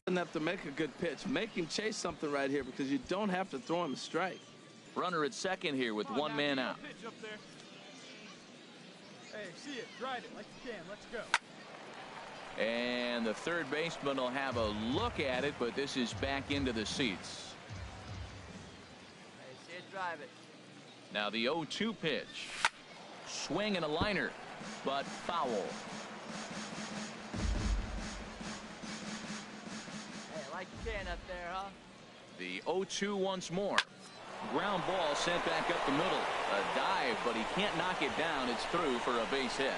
doesn't have to make a good pitch. Make him chase something right here because you don't have to throw him a strike. Runner at second here with one man out. Pitch up there. Hey, see it, drive it like you can. Let's go. And the third baseman will have a look at it, but this is back into the seats. Hey, see it, drive it. Now the 0-2 pitch. Swing and a liner, but foul. Hey, like you can up there, huh? The 0-2 once more. Ground ball sent back up the middle. A dive, but he can't knock it down. It's through for a base hit.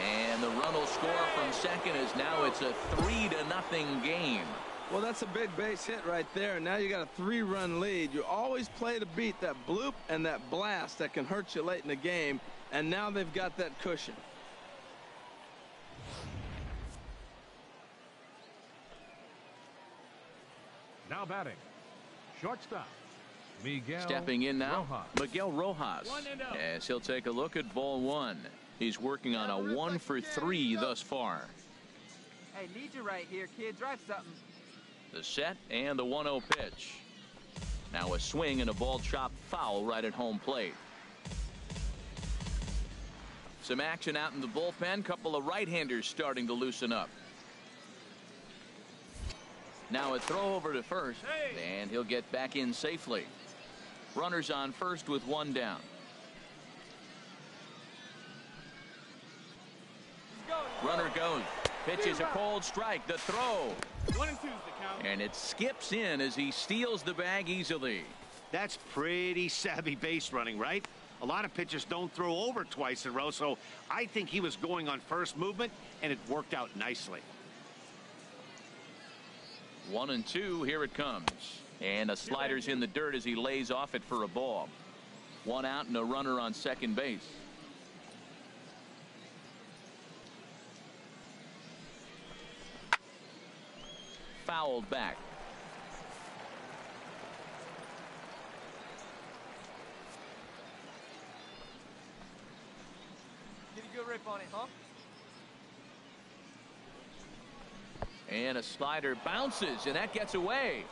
And the run will score from second as now it's a 3-0 game. Well, that's a big base hit right there. Now you got a 3-run lead. You always play to beat that bloop and that blast that can hurt you late in the game. And now they've got that cushion. Now batting, shortstop, Miguel. Stepping in now, Rojas. Miguel Rojas. As he'll take a look at ball one. He's working on a 1 for 3 thus far. Hey, need you right here, kid. Drive something. The set and the 1-0 pitch. Now a swing and a ball chopped foul right at home plate. Some action out in the bullpen. Couple of right-handers starting to loosen up. Now a throw over to first, and he'll get back in safely. Runners on first with one down. Runner goes. Pitches a cold strike. The throw. 1-2's the count. And it skips in as he steals the bag easily. That's pretty savvy base running, right? A lot of pitchers don't throw over twice in a row, so I think he was going on first movement, and it worked out nicely. 1-2. Here it comes. And a slider's in the dirt as he lays off it for a ball. One out and a runner on second base. Fouled back. Get a good rip on it, huh? And a slider bounces, and that gets away.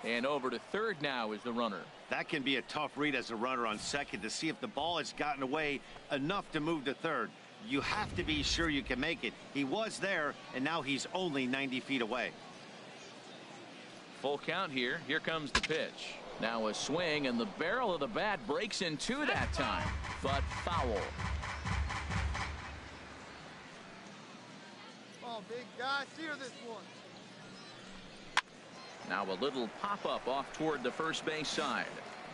And over to third now is the runner. That can be a tough read as a runner on second to see if the ball has gotten away enough to move to third. You have to be sure you can make it. He was there, and now he's only 90 feet away. Full count here. Here comes the pitch. Now a swing, and the barrel of the bat breaks in two that time, but foul. Come on, big guy. Steer this one. Now a little pop-up off toward the first base side.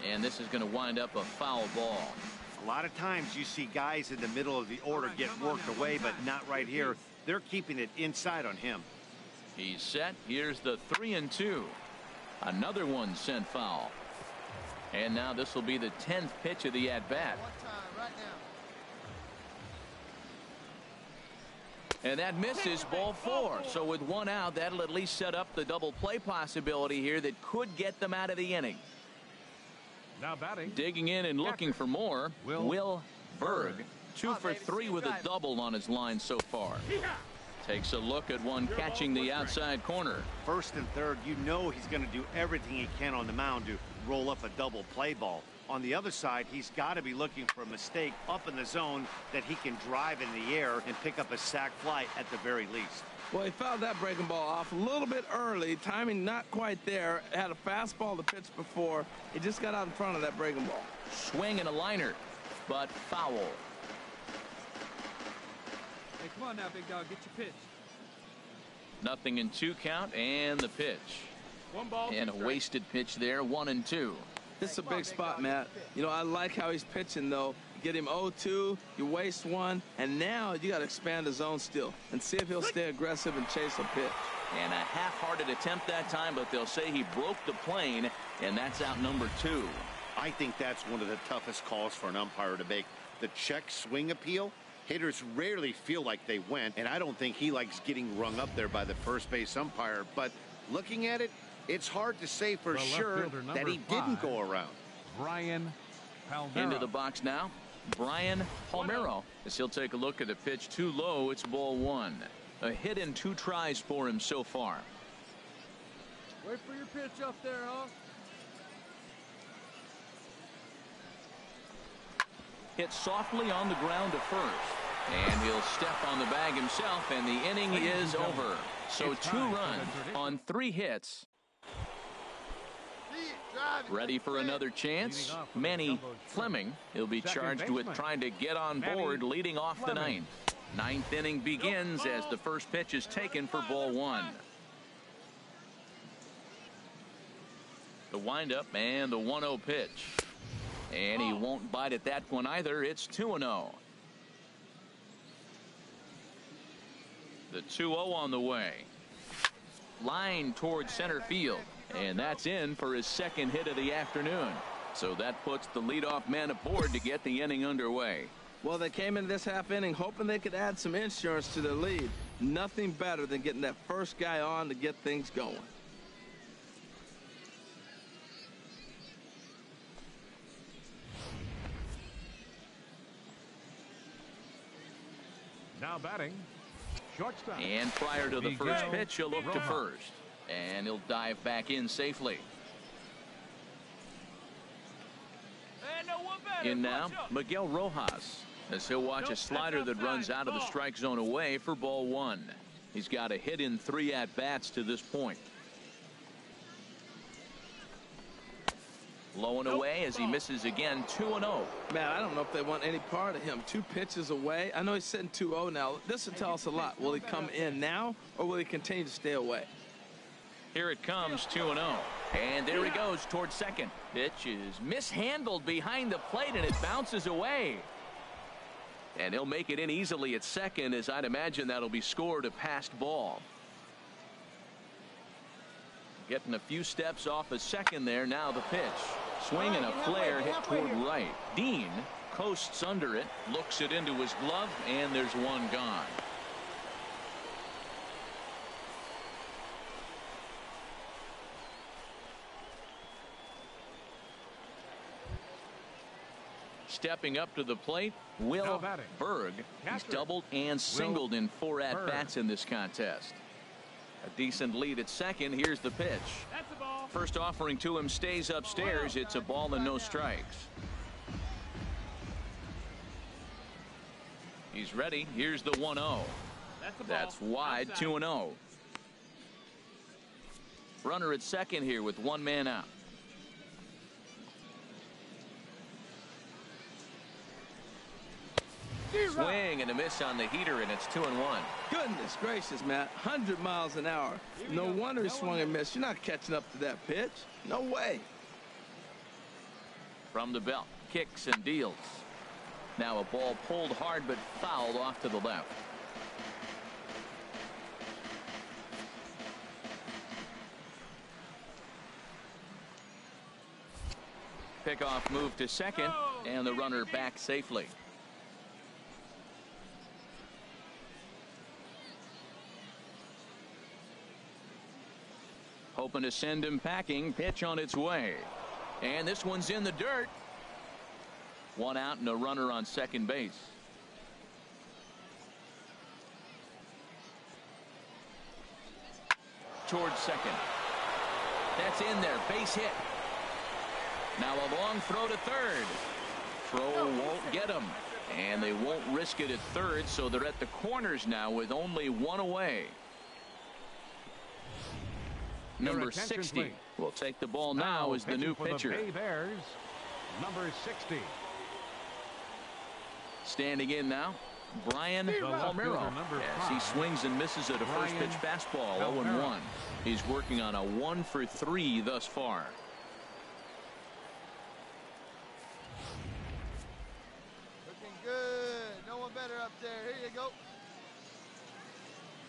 And this is going to wind up a foul ball. A lot of times you see guys in the middle of the order get worked away, but not right here. They're keeping it inside on him. He's set. Here's the 3-2. Another one sent foul. And now this will be the 10th pitch of the at-bat. Right now. And that misses, ball 4. So with one out, that'll at least set up the double play possibility here that could get them out of the inning. Now batting. Digging in and looking for more, Will Berg. 2 for 3 with a double on his line so far. Takes a look at one catching the outside corner. First and third, you know he's going to do everything he can on the mound to roll up a double play ball. On the other side, he's got to be looking for a mistake up in the zone that he can drive in the air and pick up a sac fly at the very least. Well, he fouled that breaking ball off a little bit early. Timing not quite there. Had a fastball to pitch before. He just got out in front of that breaking ball. Swing and a liner, but foul. Hey, come on now, big dog. Get your pitch. 0-2 count and the pitch. 1 ball. And a wasted pitch there. 1-2. This is a big spot, Matt. You know, I like how he's pitching, though. Get him 0-2, you waste one, and now you got to expand the zone still and see if he'll stay aggressive and chase a pitch. And a half-hearted attempt that time, but they'll say he broke the plane, and that's out number 2. I think that's one of the toughest calls for an umpire to make. The check swing appeal, hitters rarely feel like they went, and I don't think he likes getting rung up there by the first base umpire. But looking at it, it's hard to say for sure that he didn't go around. Brian Paldera. Into the box now, Brian Palmero, as he'll take a look at the pitch too low. It's ball one. A hit in 2 tries for him so far. Wait for your pitch up there, huh? Hit softly on the ground to first. And he'll step on the bag himself, and the inning is over. So 2 runs on 3 hits. Ready for another chance? Manny Fleming. He'll be charged with trying to get on board, leading off the 9th. 9th inning begins as the first pitch is taken for ball one. The windup and the 1-0 pitch. And he won't bite at that one either. It's 2-0. The 2-0 on the way. Line towards center field. And that's in for his second hit of the afternoon. So that puts the leadoff man aboard to get the inning underway. Well, they came into this half inning hoping they could add some insurance to their lead. Nothing better than getting that first guy on to get things going. Now batting, shortstop. And prior to the first Miguel pitch, he'll look to Rojas. first. And he'll dive back in safely. Hey, no one better. In now, Punch up. Miguel Rojas, as he'll watch a slider that runs out of the strike zone away for ball one. He's got a hit in 3 at-bats to this point. Low and away as he misses again. 2-0. Man, I don't know if they want any part of him. 2 pitches away. I know he's sitting 2-0 now. This will tell us a lot. Will he come in now, or will he continue to stay away? Here it comes, 2-0. And there he goes towards second. Pitch is mishandled behind the plate, and it bounces away. And he'll make it in easily at second, as I'd imagine that'll be scored a passed ball. Getting a few steps off a second there. Now the pitch. Swing and a flare hit toward right. Dean coasts under it, looks it into his glove, and there's one gone. Stepping up to the plate, Will Berg. He's doubled and singled in 4 at-bats in this contest. A decent lead at second. Here's the pitch. That's a ball. First offering to him stays upstairs. It's a ball and no strikes. He's ready. Here's the 1-0. That's a ball. That's wide. Outside. 2-0. Runner at second here with 1 man out. Swing and a miss on the heater, and it's 2-1. Goodness gracious, Matt. 100 miles an hour. No wonder he swung and missed. You're not catching up to that pitch. No way. From the belt, kicks and deals. Now a ball pulled hard but fouled off to the left. Pickoff move to second, and the runner back safely. Hoping to send him packing. Pitch on its way. And this one's in the dirt. 1 out and a runner on second base. Towards second. That's in there. Base hit. Now a long throw to third. Throw won't get him. And they won't risk it at third, so they're at the corners now with only 1 away. Number 60 will take the ball now as the new pitcher. The Bay Bears, number 60. Standing in now, Brian Palmero, as he swings and misses at a first pitch fastball. 0-1. He's working on a 1 for 3 thus far. Looking good. No one better up there. Here you go.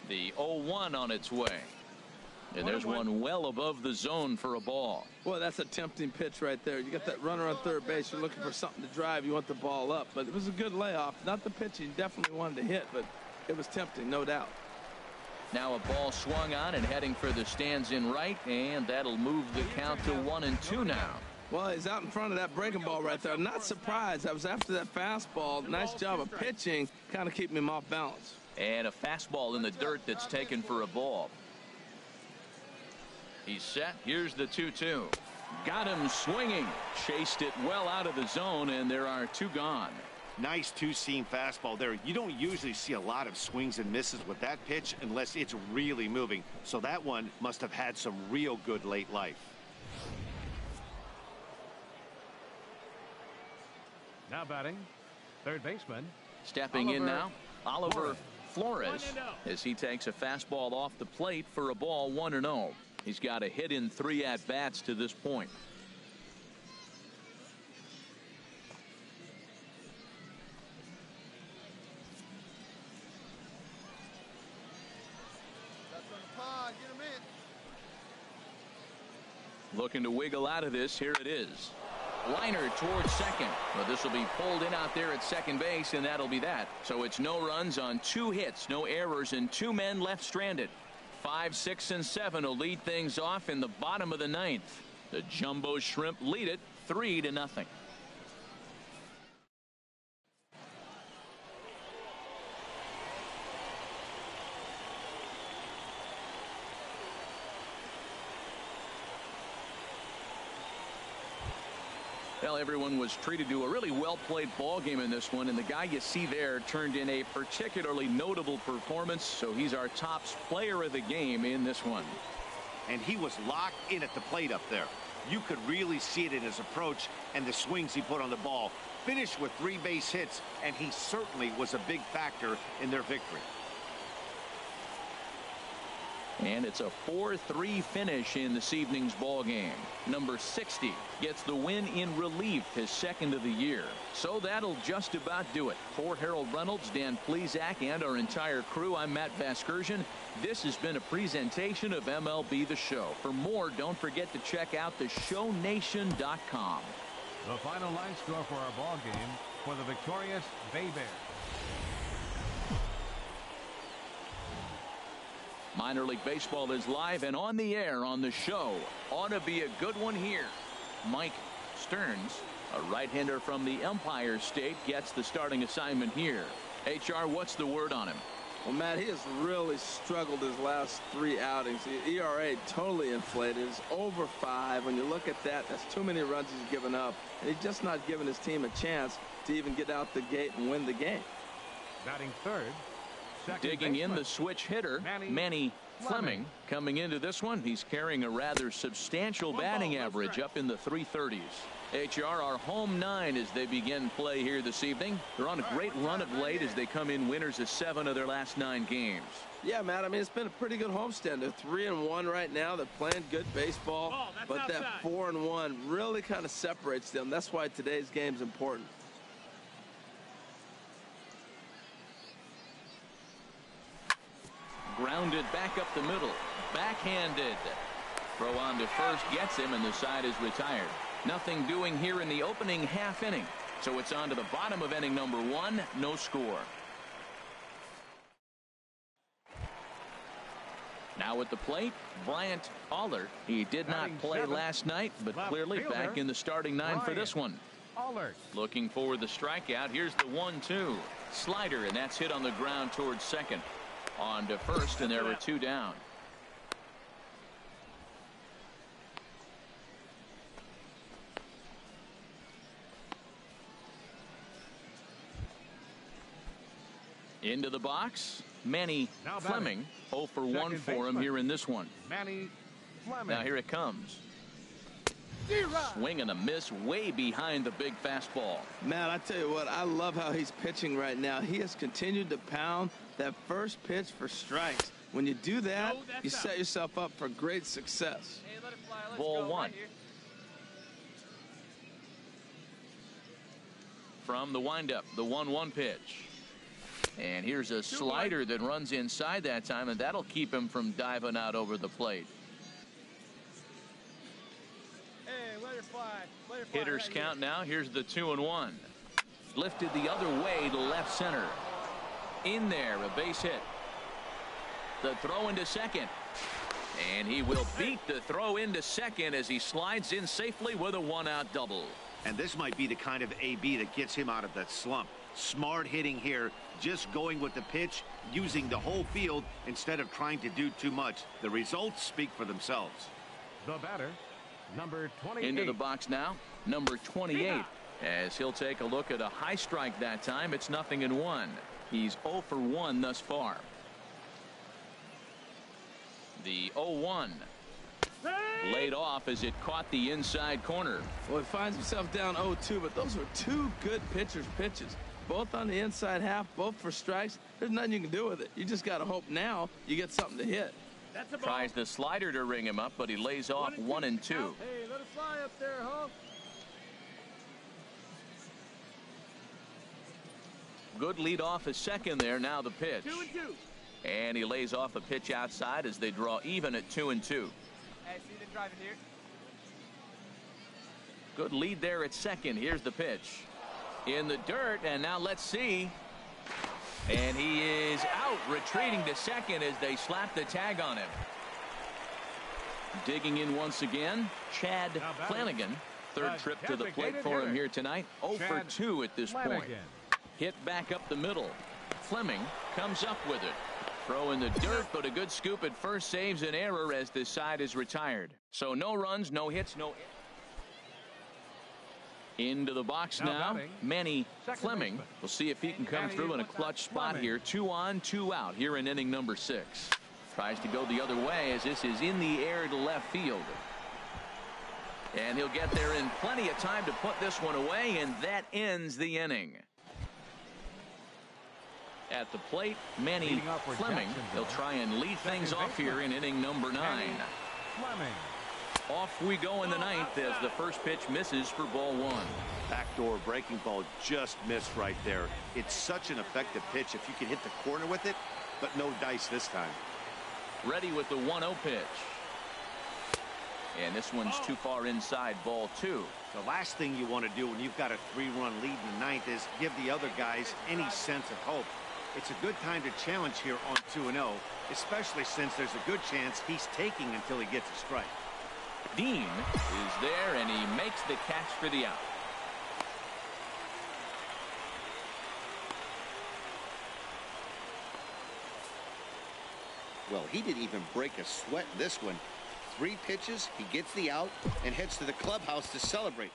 The 0-1 on its way. And there's one well above the zone for a ball. Boy, that's a tempting pitch right there. You got that runner on third base. You're looking for something to drive. You want the ball up. But it was a good layoff. Not the pitch he definitely wanted to hit, but it was tempting, no doubt. Now a ball swung on and heading for the stands in right, and that'll move the count to 1-2 now. Well, he's out in front of that breaking ball right there. Not surprised. I was after that fastball. Nice job of pitching, kind of keeping him off balance. And a fastball in the dirt that's taken for a ball. He's set. Here's the 2-2. Got him swinging. Chased it well out of the zone, and there are 2 gone. Nice two-seam fastball there. You don't usually see a lot of swings and misses with that pitch unless it's really moving. So that one must have had some real good late life. Now batting, third baseman. Stepping in now, Oliver Flores, as he takes a fastball off the plate for a ball, 1-0. He's got a hit in 3 at-bats to this point. Looking to wiggle out of this. Here it is. Liner towards second. Well, this will be pulled in out there at second base, and that'll be that. So it's no runs on 2 hits, no errors, and 2 men left stranded. 5, 6, and 7 will lead things off in the bottom of the 9th. The Jumbo Shrimp lead it 3-0. Well, everyone was treated to a really well-played ball game in this one, and the guy you see there turned in a particularly notable performance, so he's our top player of the game in this one. And he was locked in at the plate up there. You could really see it in his approach and the swings he put on the ball. Finished with 3 base hits, and he certainly was a big factor in their victory. And it's a 4-3 finish in this evening's ball game. Number 60 gets the win in relief, his 2nd of the year. So that'll just about do it. For Harold Reynolds, Dan Plesac, and our entire crew, I'm Matt Vasgersian. This has been a presentation of MLB The Show. For more, don't forget to check out theshownation.com. The final line score for our ball game for the victorious Bay Bears. Minor League Baseball is live and on the air on The Show. Ought to be a good one here. Mike Stearns, a right-hander from the Empire State, gets the starting assignment here. HR, what's the word on him? Well, Matt, he has really struggled his last 3 outings. The ERA totally inflated. It's over 5. When you look at that, that's too many runs he's given up. And he's just not giving his team a chance to even get out the gate and win the game. Batting third. Digging in the switch hitter, Manny Fleming. Coming into this one, he's carrying a rather substantial batting average up in the 330s. HR, our home 9 as they begin play here this evening. They're on a great run of late as they come in winners of 7 of their last 9 games. Yeah, Matt, I mean, it's been a pretty good homestand. They're 3-1 right now. They're playing good baseball, but that 4-1 really kind of separates them. That's why today's game's important. Grounded back up the middle. Backhanded. Throw on to first gets him, and the side is retired. Nothing doing here in the opening half inning. So it's on to the bottom of inning number 1. No score. Now at the plate, Bryant Aller. He did not play last night, but clearly back in the starting 9 for this one. Looking for the strikeout. Here's the 1-2. Slider, and that's hit on the ground towards second. On to first, and there were 2 down. Into the box, Manny Fleming. 0 for 1 for him here in this one. Manny Fleming. Now here it comes. Swing and a miss way behind the big fastball. Matt, I tell you what, I love how he's pitching right now. He has continued to pound that first pitch for strikes. When you do that, you set yourself up for great success. Hey, let it fly. Let's Ball go 1. right here. From the windup, the 1-1 pitch. And here's a slider that runs inside that time, and that'll keep him from diving out over the plate. Hey, let it fly. Let it fly. Hitters right count here. now. Here's the 2-1. Lifted the other way to left center. In there, a base hit. The throw into second. And he will beat the throw into second as he slides in safely with a one-out double. And this might be the kind of AB that gets him out of that slump. Smart hitting here, just going with the pitch, using the whole field instead of trying to do too much. The results speak for themselves. The batter, number 28. Into the box now, number 28. As he'll take a look at a high strike that time. It's 0-1. He's 0 for 1 thus far. The 0-1. Laid off as it caught the inside corner. Well, he finds himself down 0-2, but those were two good pitchers' pitches. Both on the inside half, both for strikes. There's nothing you can do with it. You just got to hope now you get something to hit. Tries the slider to ring him up, but he lays off 1 and 2. Hey, let it fly up there, huh? Good lead off a second there. Now the pitch. 2 and 2. And he lays off a pitch outside as they draw even at 2 and 2. Hey, see the driving here? Good lead there at second. Here's the pitch. In the dirt, and now let's see. And he is out, retreating to second as they slap the tag on him. Digging in once again, Chad Flanagan. Third trip to the plate for him here tonight. 0 for 2 at this point. Hit back up the middle. Fleming comes up with it. Throw in the dirt, but a good scoop at first saves an error as this side is retired. So no runs, no hits, no. Into the box now, Manny Fleming. We'll see if he can come through in a clutch spot here. 2 on, 2 out here in inning number 6. Tries to go the other way as this is in the air to left field. And he'll get there in plenty of time to put this one away, and that ends the inning. At the plate, Manny Fleming. He'll try and lead things off here in inning number 9. Fleming. Off we go in the ninth as the first pitch misses for ball 1. Backdoor breaking ball just missed right there. It's such an effective pitch if you can hit the corner with it, but no dice this time. Ready with the 1-0 pitch. And this one's too far inside, ball 2. The last thing you want to do when you've got a 3-run lead in the ninth is give the other guys any sense of hope. It's a good time to challenge here on 2-0, especially since there's a good chance he's taking until he gets a strike. Dean is there, and he makes the catch for the out. Well, he didn't even break a sweat in this one. 3 pitches, he gets the out, and heads to the clubhouse to celebrate.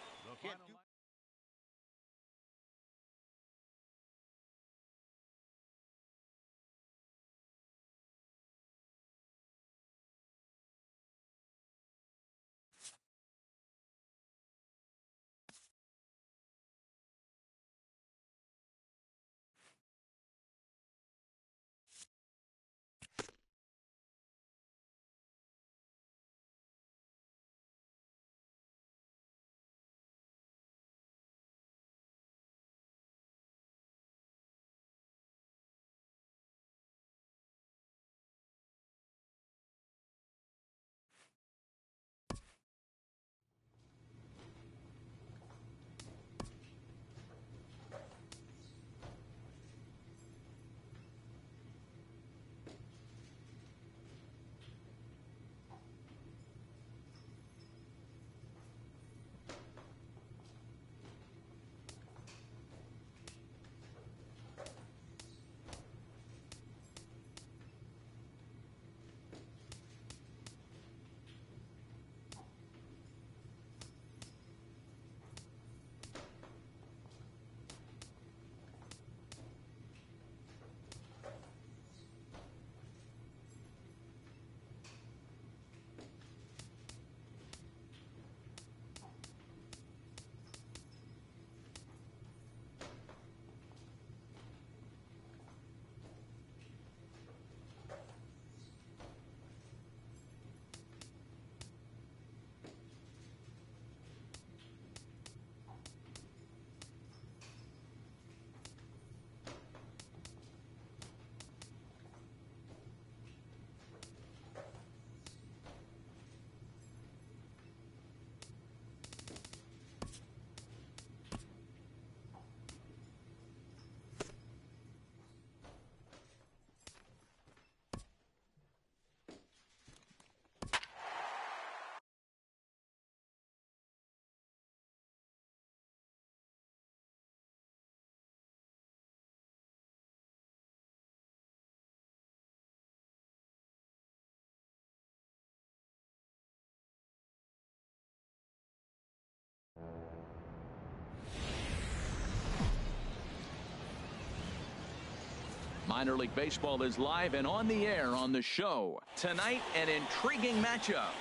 Minor League Baseball is live and on the air on the show. Tonight, an intriguing matchup.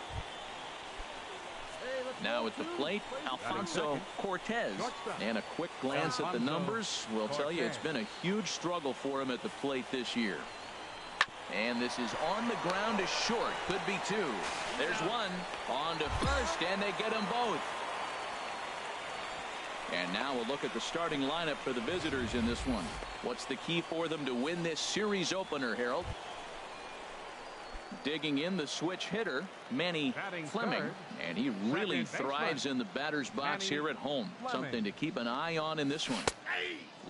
Now at the plate, Alfonso Cortez. And a quick glance at the numbers will tell you it's been a huge struggle for him at the plate this year. And this is on the ground to short. Could be two. There's one. On to first, and they get them both. And now we'll look at the starting lineup for the visitors in this one. What's the key for them to win this series opener, Harold? Digging in the switch hitter, Manny Fleming. And he really thrives in the batter's box here at home. Something to keep an eye on in this one.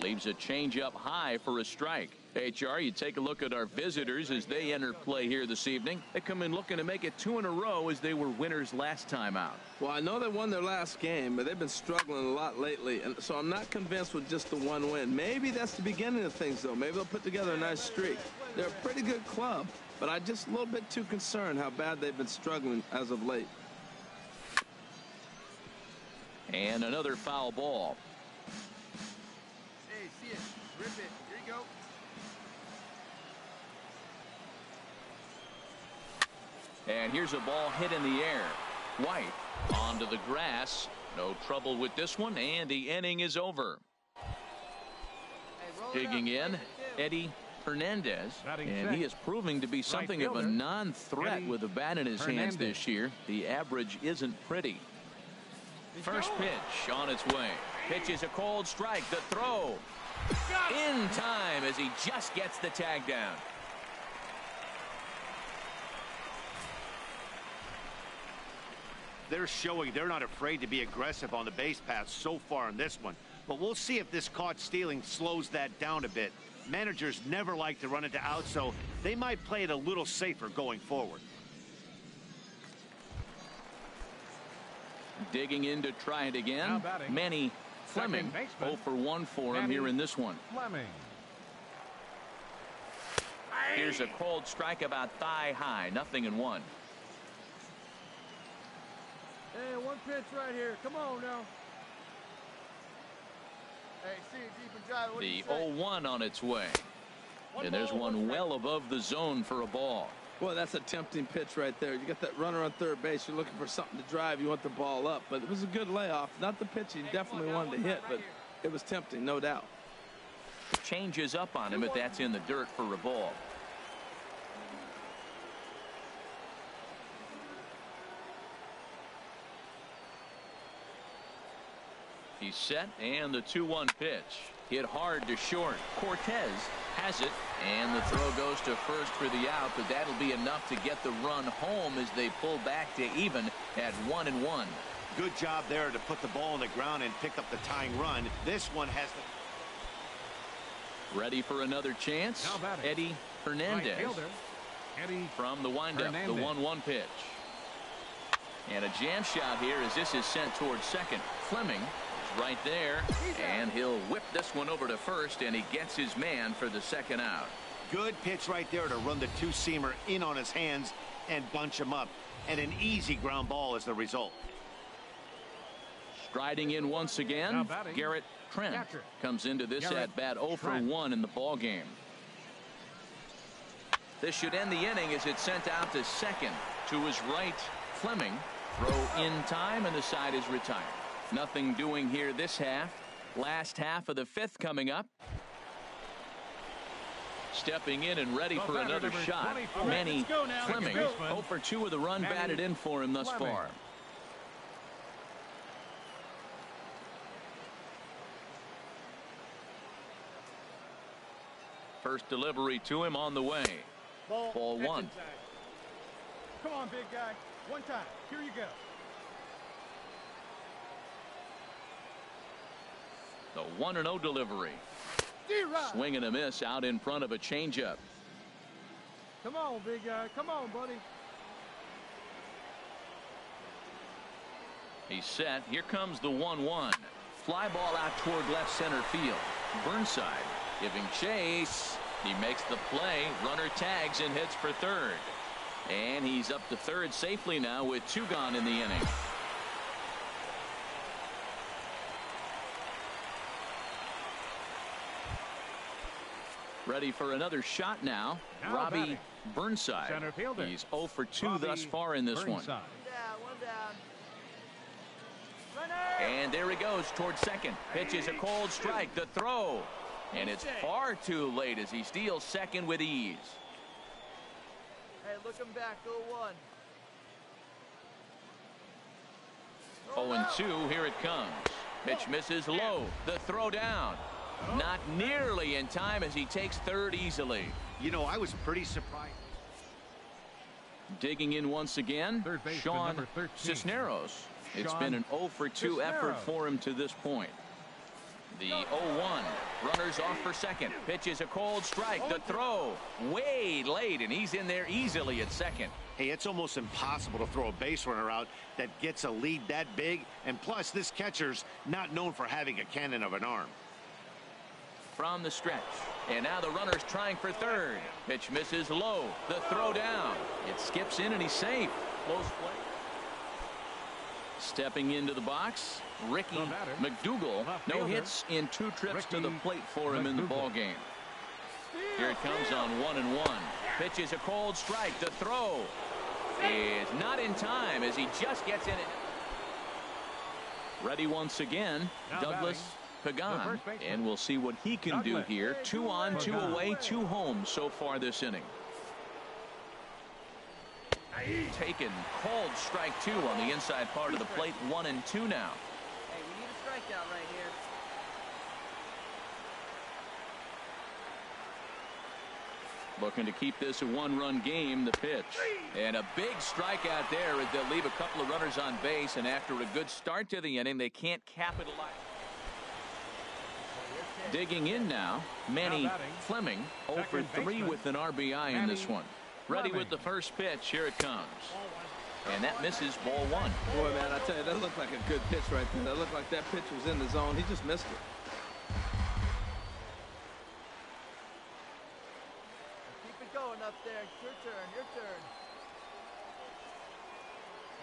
Leaves a changeup high for a strike. HR, you take a look at our visitors as they enter play here this evening. They come in looking to make it 2 in a row as they were winners last time out. Well, I know they won their last game, but they've been struggling a lot lately, and so I'm not convinced with just the one win. Maybe that's the beginning of things, though. Maybe they'll put together a nice streak. They're a pretty good club, but I'm just a little bit too concerned how bad they've been struggling as of late. And another foul ball. Hey, see it. Rip it. Here you go. And here's a ball hit in the air. White onto the grass. No trouble with this one, and the inning is over. Digging in, Eddie Hernandez, and he is proving to be something of a non-threat with the bat in his hands this year. The average isn't pretty. First pitch on its way. Pitch is a cold strike. The throw in time as he just gets the tag down. They're showing they're not afraid to be aggressive on the base paths so far in this one. But we'll see if this caught stealing slows that down a bit. Managers never like to run into outs, so they might play it a little safer going forward. Digging in to try it again. Manny Fleming. 0 for 1 for him here in this one. Here's a cold strike about thigh high. 0-1. Hey, one pitch right here. Come on now. Hey, see it deep and drive. What do The you say? 0-1 on its way. And there's one well above the zone for a ball. Boy, that's a tempting pitch right there. You got that runner on third base. You're looking for something to drive. You want the ball up. But it was a good layoff. Not the pitch he definitely wanted to hit, but it was tempting, no doubt. Changes up on him, but that's in the dirt for a ball. He's set, and the 2-1 pitch. Hit hard to short. Cortez has it, and the throw goes to first for the out, but that'll be enough to get the run home as they pull back to even at 1-1. Good job there to put the ball on the ground and pick up the tying run. This one has the... Ready for another chance. Eddie Hernandez from the windup. The 1-1 pitch. And a jam shot here as this is sent towards second. Fleming right there, and he'll whip this one over to first, and he gets his man for the second out. Good pitch right there to run the two-seamer in on his hands and bunch him up, and an easy ground ball is the result. Striding in once again, Garrett Trent comes into this at bat 0 for 1 in the ball game. This should end the inning as it's sent out to second. To his right, Fleming. Throw in time, and the side is retired. Nothing doing here this half. Last half of the fifth coming up. Stepping in and ready for another shot. Manny Fleming. 0 for 2 with a run batted in for him thus far. First delivery to him on the way. Ball 1. Come on, big guy. One time. Here you go. The 1-0 delivery. Swing and a miss out in front of a changeup. Come on, big guy. Come on, buddy. He's set. Here comes the 1-1. Fly ball out toward left center field. Burnside giving chase. He makes the play. Runner tags and hits for third. And he's up to third safely now with 2 gone in the inning. Ready for another shot now. Robbie batting. Burnside. Center fielder. He's 0 for 2 Robbie thus far in this one. Burnside. One down. Runner! And there he goes towards second. Pitches a cold strike. The throw. And it's far too late as he steals second with ease. Hey, look him back. Go 1. 0-2. Here it comes. Pitch misses low. The throw down. Not nearly in time as he takes third easily. You know, I was pretty surprised. Digging in once again, Third baseman, Sean number 13. Cisneros. It's Sean been an 0 for 2 effort Cisneros. for him to this point. The 0-1. Runners off for second. Pitches a cold strike. The throw way late, and he's in there easily at second. Hey, it's almost impossible to throw a base runner out that gets a lead that big. And plus, this catcher's not known for having a cannon of an arm. From the stretch. And now the runner's trying for third. Pitch misses low. The throw down. It skips in, and he's safe. Close play. Stepping into the box, Ricky The batter, McDougal. left No fielder, hits in 2 trips to the Ricky plate for him in the McDougal. ball game. Here it comes on 1-1. Pitches a cold strike. The throw is not in time as he just gets in it. Ready once again, Now Douglas the Pagan. first baseman. And we'll see what he can do Douglas here. 2 on, 2 Pagan. away, 2 home so far this inning. Taken, called strike 2 on the inside part of the plate. 1-2 now. Hey, we need a strikeout right here. Looking to keep this a 1-run game. The pitch. And a big strikeout there as they'll leave a couple of runners on base. And after a good start to the inning, they can't capitalize. Digging in now, Manny Now batting, Fleming, 0 for second 3 baseman, with an RBI in Manny this one. Ready Fleming. with the first pitch. Here it comes. And that misses ball 1. Boy, man, I tell you, that looked like a good pitch right there. That looked like that pitch was in the zone. He just missed it. Keep it going up there. Your turn. Your turn.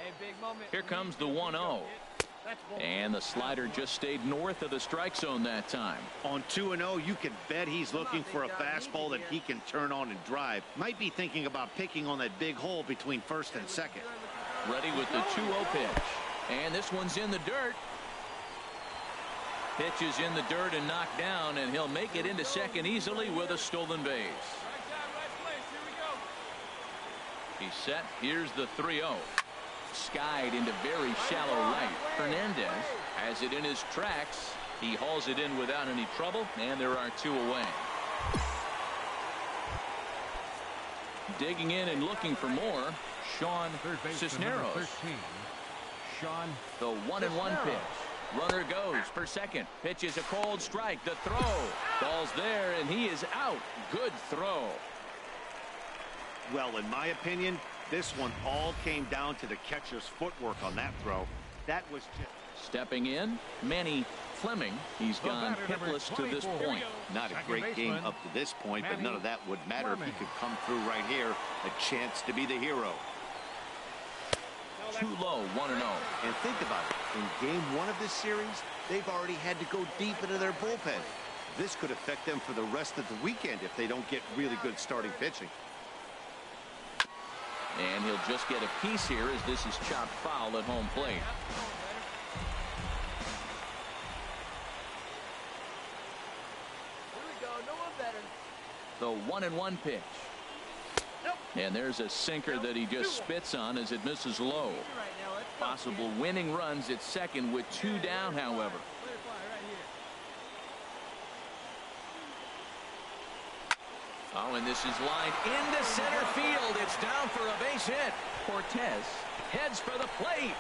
Hey, big moment. Here comes the 1-0. And the slider just stayed north of the strike zone that time. On 2-0, you can bet he's looking for a fastball that he can turn on and drive. Might be thinking about picking on that big hole between first and second. Ready with the 2-0 pitch. And this one's in the dirt. Pitch is in the dirt and knocked down, and he'll make it into second easily with a stolen base. He's set. Here's the 3-0. Skied into very shallow right. Fernandez has it in his tracks. He hauls it in without any trouble, and there are 2 away. Digging in and looking for more, Sean Third baseman, Cisneros. number 13. Sean The 1-1 pitch. Runner goes for second. Pitch is a cold strike. The throw. Ball's there, and he is out. Good throw. Well, in my opinion, this one all came down to the catcher's footwork on that throw. That was just... Stepping in, Manny Fleming. He's The gone batter, number hitless to this 24. point. Not a Second great game baseman, up to this point, but Manny none of that would matter if he Fleming. could come through right here. A chance to be the hero. Too low, 1-0. And think about it. In game 1 of this series, they've already had to go deep into their bullpen. This could affect them for the rest of the weekend if they don't get really good starting pitching. And he'll just get a piece here as this is chopped foul at home plate. Here we go. No one better. The 1-1 pitch. And there's a sinker that he just spits on as it misses low. Right now, let's go. Possible winning runs at second with 2 down, however. Clear fly right here. Oh, and this is lined into center field. It's down for a base hit. Cortez heads for the plate.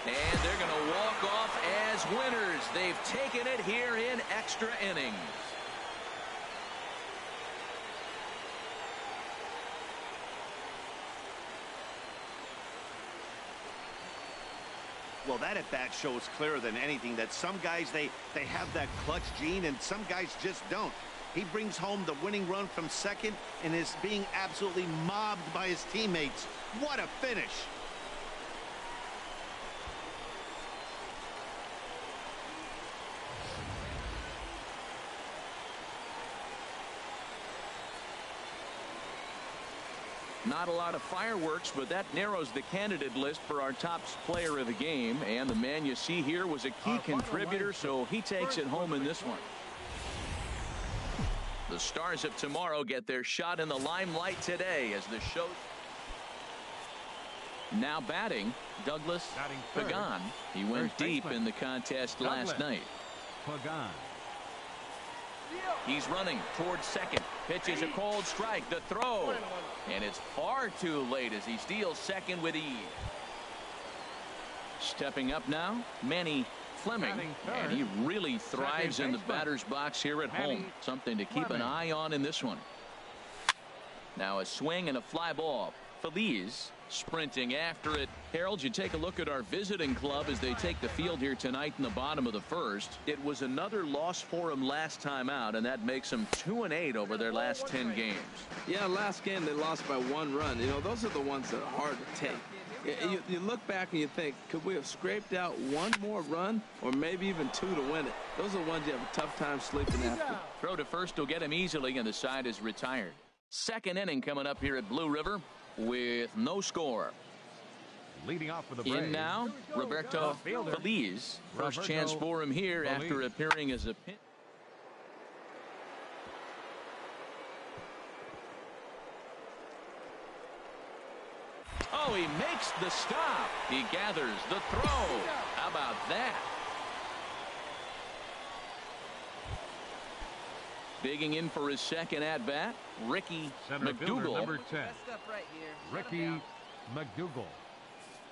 And they're going to walk off as winners. They've taken it here in extra innings. Well, that at bat shows clearer than anything that some guys, they have that clutch gene and some guys just don't. He brings home the winning run from second and is being absolutely mobbed by his teammates. What a finish. Not a lot of fireworks, but that narrows the candidate list for our top player of the game. And the man you see here was a key contributor, so he takes it home in this one. The Stars of tomorrow get their shot in the limelight today as the show. Now batting, Douglas Pagan. He went deep in the contest last night. Pagan. He's running towards second. Pitches a cold strike. The throw. And it's far too late as he steals second with ease. Stepping up now, Manny Fleming. And he really thrives in the batter's box here at home. Something to keep an eye on in this one. Now a swing and a fly ball. Feliz sprinting after it. Harold, you take a look at our visiting club as they take the field here tonight in the bottom of the first. It was another loss for them last time out, and that makes them 2-8 over their last 10 games. Yeah, last game they lost by 1 run. You know, those are the ones that are hard to take. You look back and you think, could we have scraped out 1 more run or maybe even 2 to win it? Those are the ones you have a tough time sleeping after. Throw to first will get him easily, and the side is retired. Second inning coming up here at Blue River with no score. Leading off for the Braves. In now, Roberto Feliz. First chance for him here after appearing as a pinch. Oh, he makes the stop. He gathers the throw. How about that? Digging in for his second at-bat, Ricky McDougal. Number 10. Right here. Ricky McDougal.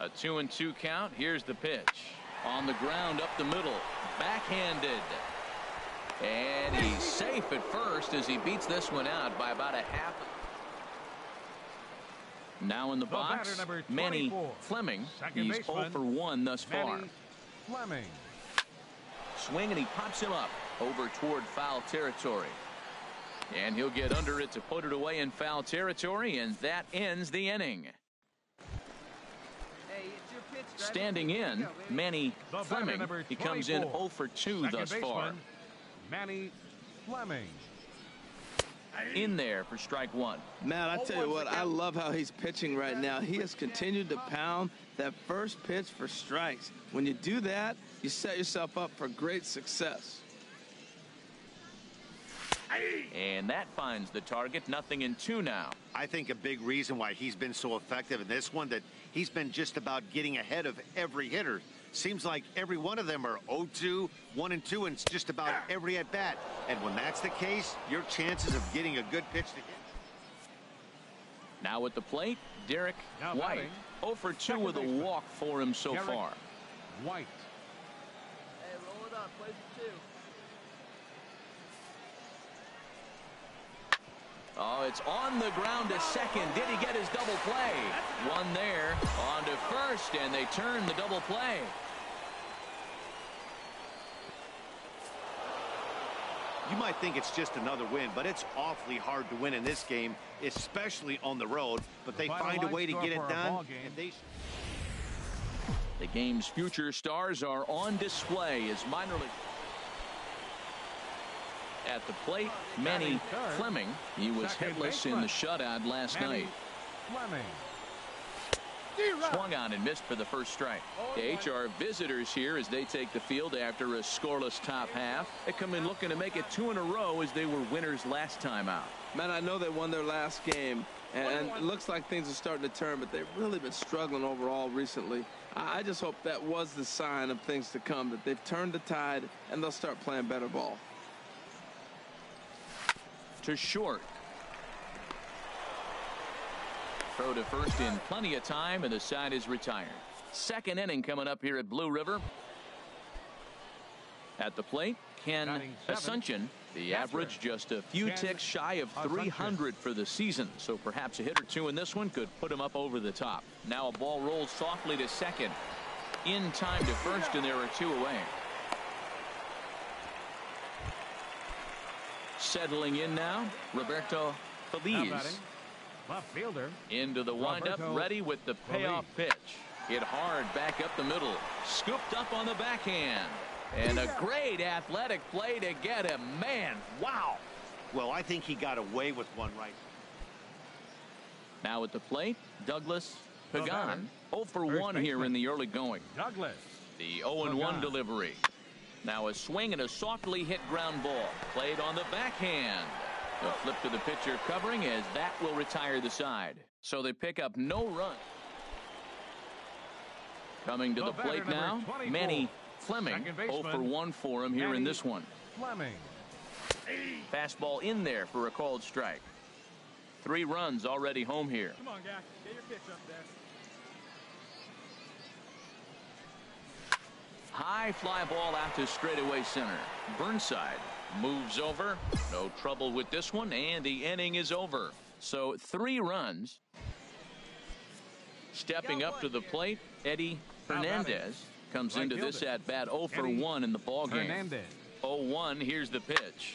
A 2-2 count. Here's the pitch. On the ground up the middle. Backhanded. And he's safe at first as he beats this one out by about a half. Now in the box, Manny Fleming. He's 0 for 1 thus far. Fleming. Swing and he pops him up over toward foul territory. And he'll get under it to put it away in foul territory, and that ends the inning. Hey, it's your pitch, Standing in, Manny Fleming. He comes in 0 for 2 thus far. Manny Fleming. In there for strike 1. Man, I tell you what, I love how he's pitching right now. He has continued to pound that first pitch for strikes. When you do that, you set yourself up for great success. And that finds the target. 0-2 now. I think a big reason why he's been so effective in this one, that he's been just about getting ahead of every hitter. Seems like every one of them are 0-2, 1-2, and it's just about every at bat. And when that's the case, your chances of getting a good pitch to hit. Now at the plate, Derek White. 0 for 2 with a walk for him so far. White. Hey, roll it up. Play for 2. Oh, it's on the ground to second. Did he get his double play? One there. On to first, and they turn the double play. You might think it's just another win, but it's awfully hard to win in this game, especially on the road. But they find a way to get it done. And the game's future stars are on display as minor league. At the plate, Manny Fleming. He was hitless in the shutout last night. Fleming. Swung on and missed for the first strike. The HR visitors here as they take the field after a scoreless top half. They come in looking to make it 2 in a row as they were winners last time out. Man, I know they won their last game, and it looks like things are starting to turn, but they've really been struggling overall recently. I just hope that was the sign of things to come, that they've turned the tide and they'll start playing better ball. To short. Throw to first in plenty of time, and the side is retired. Second inning coming up here at Blue River. At the plate, Ken Asuncion. The average just a few ticks shy of 300 for the season, so perhaps a hit or two in this one could put him up over the top. Now a ball rolls softly to second. In time to first, and there are 2 away. Settling in now, Roberto Feliz. Left fielder. Into the windup, ready with the payoff pitch. Hit hard back up the middle. Scooped up on the backhand. And a great athletic play to get him. Man, wow. Well, I think he got away with one right. Now at the plate, Douglas batter, Pagan. 0 for 1 here baseman, in the early going. Douglas. The 0-1 delivery. Now a swing and a softly hit ground ball. Played on the backhand. A flip to the pitcher covering as that will retire the side. So they pick up no run. Coming to the plate now, Manny Fleming. 0 for 1 for him here in this one. Fleming. Fastball in there for a called strike. 3 runs already home here. Come on, guy. Get your pitch up there. High fly ball out to straightaway center. Burnside moves over. No trouble with this one, and the inning is over. So 3 runs. Stepping up to the plate, Eddie Hernandez comes into this at bat 0 for 1 in the ball game. 0-1. Here's the pitch.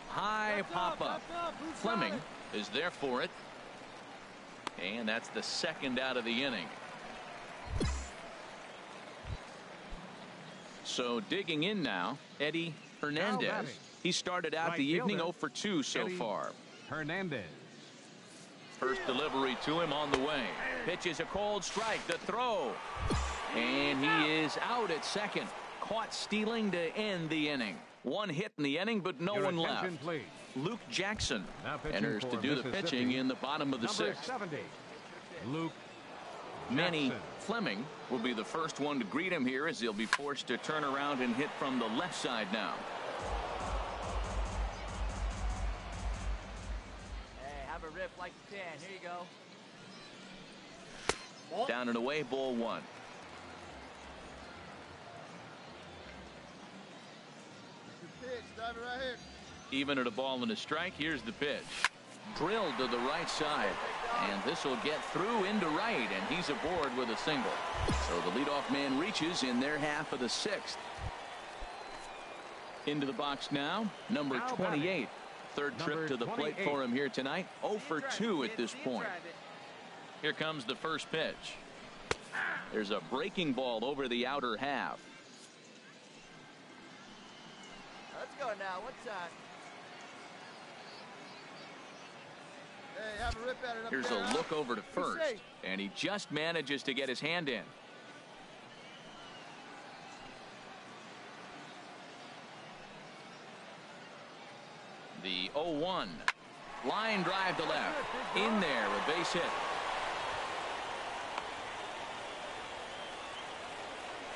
High pop up. Fleming is there for it. And that's the second out of the inning. So digging in now, Eddie Hernandez. He started out the evening 0 for 2 so far. Hernandez. First delivery to him on the way. Pitches a cold strike. The throw. And he is out at second. Caught stealing to end the inning. 1 hit in the inning, but no one left. Please. Luke Jackson enters to for do the pitching in the bottom of the 6th. 70. Luke Manny Jackson. Fleming will be the first one to greet him here as he'll be forced to turn around and hit from the left side now. Hey, have a rip like you can. Here you go. Down and away, ball 1. Good pitch. Drive it right here. Even at a ball and a strike, here's the pitch. Drilled to the right side. And this will get through into right, and he's aboard with a single. So the leadoff man reaches in their half of the 6th. Into the box now, number 28. Third trip to the plate for him here tonight. 0 for 2 at this point. Here comes the first pitch. There's a breaking ball over the outer half. Let's go now. What's that? Hey, have a rip at it up Here's there, a look over to first, and he just manages to get his hand in. The 0-1. Line drive to left. In there, a base hit.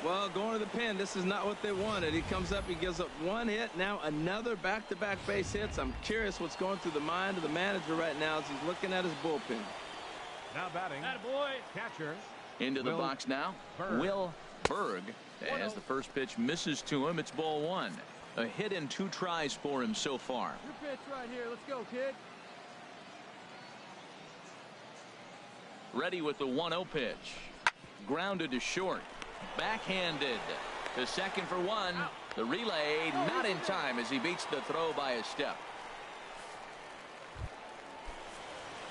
Well, going to the pen, this is not what they wanted. He comes up, he gives up 1 hit, now another back-to-back base hits. I'm curious what's going through the mind of the manager right now as he's looking at his bullpen. Now batting. Attaboy. Catcher. Into the box now, Will Berg. As the first pitch misses to him, it's ball 1. A hit and 2 tries for him so far. Your pitch right here. Let's go, kid. Ready with the 1-0 pitch. Grounded to short. Backhanded to second for 1. The relay not in time as he beats the throw by a step.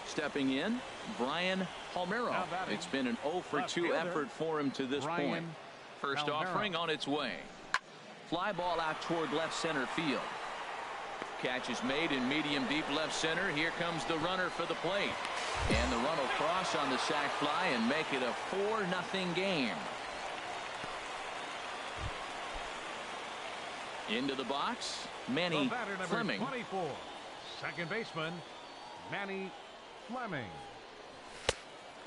Stepping in, Brian Palmero. It's been an 0 for 2 effort for him to this point. First offering on its way. Fly ball out toward left center field. Catch is made in medium deep left center. Here comes the runner for the plate. And the run will cross on the sac fly and make it a 4-0 game. Into the box, Manny Fleming. 24. Second baseman, Manny Fleming.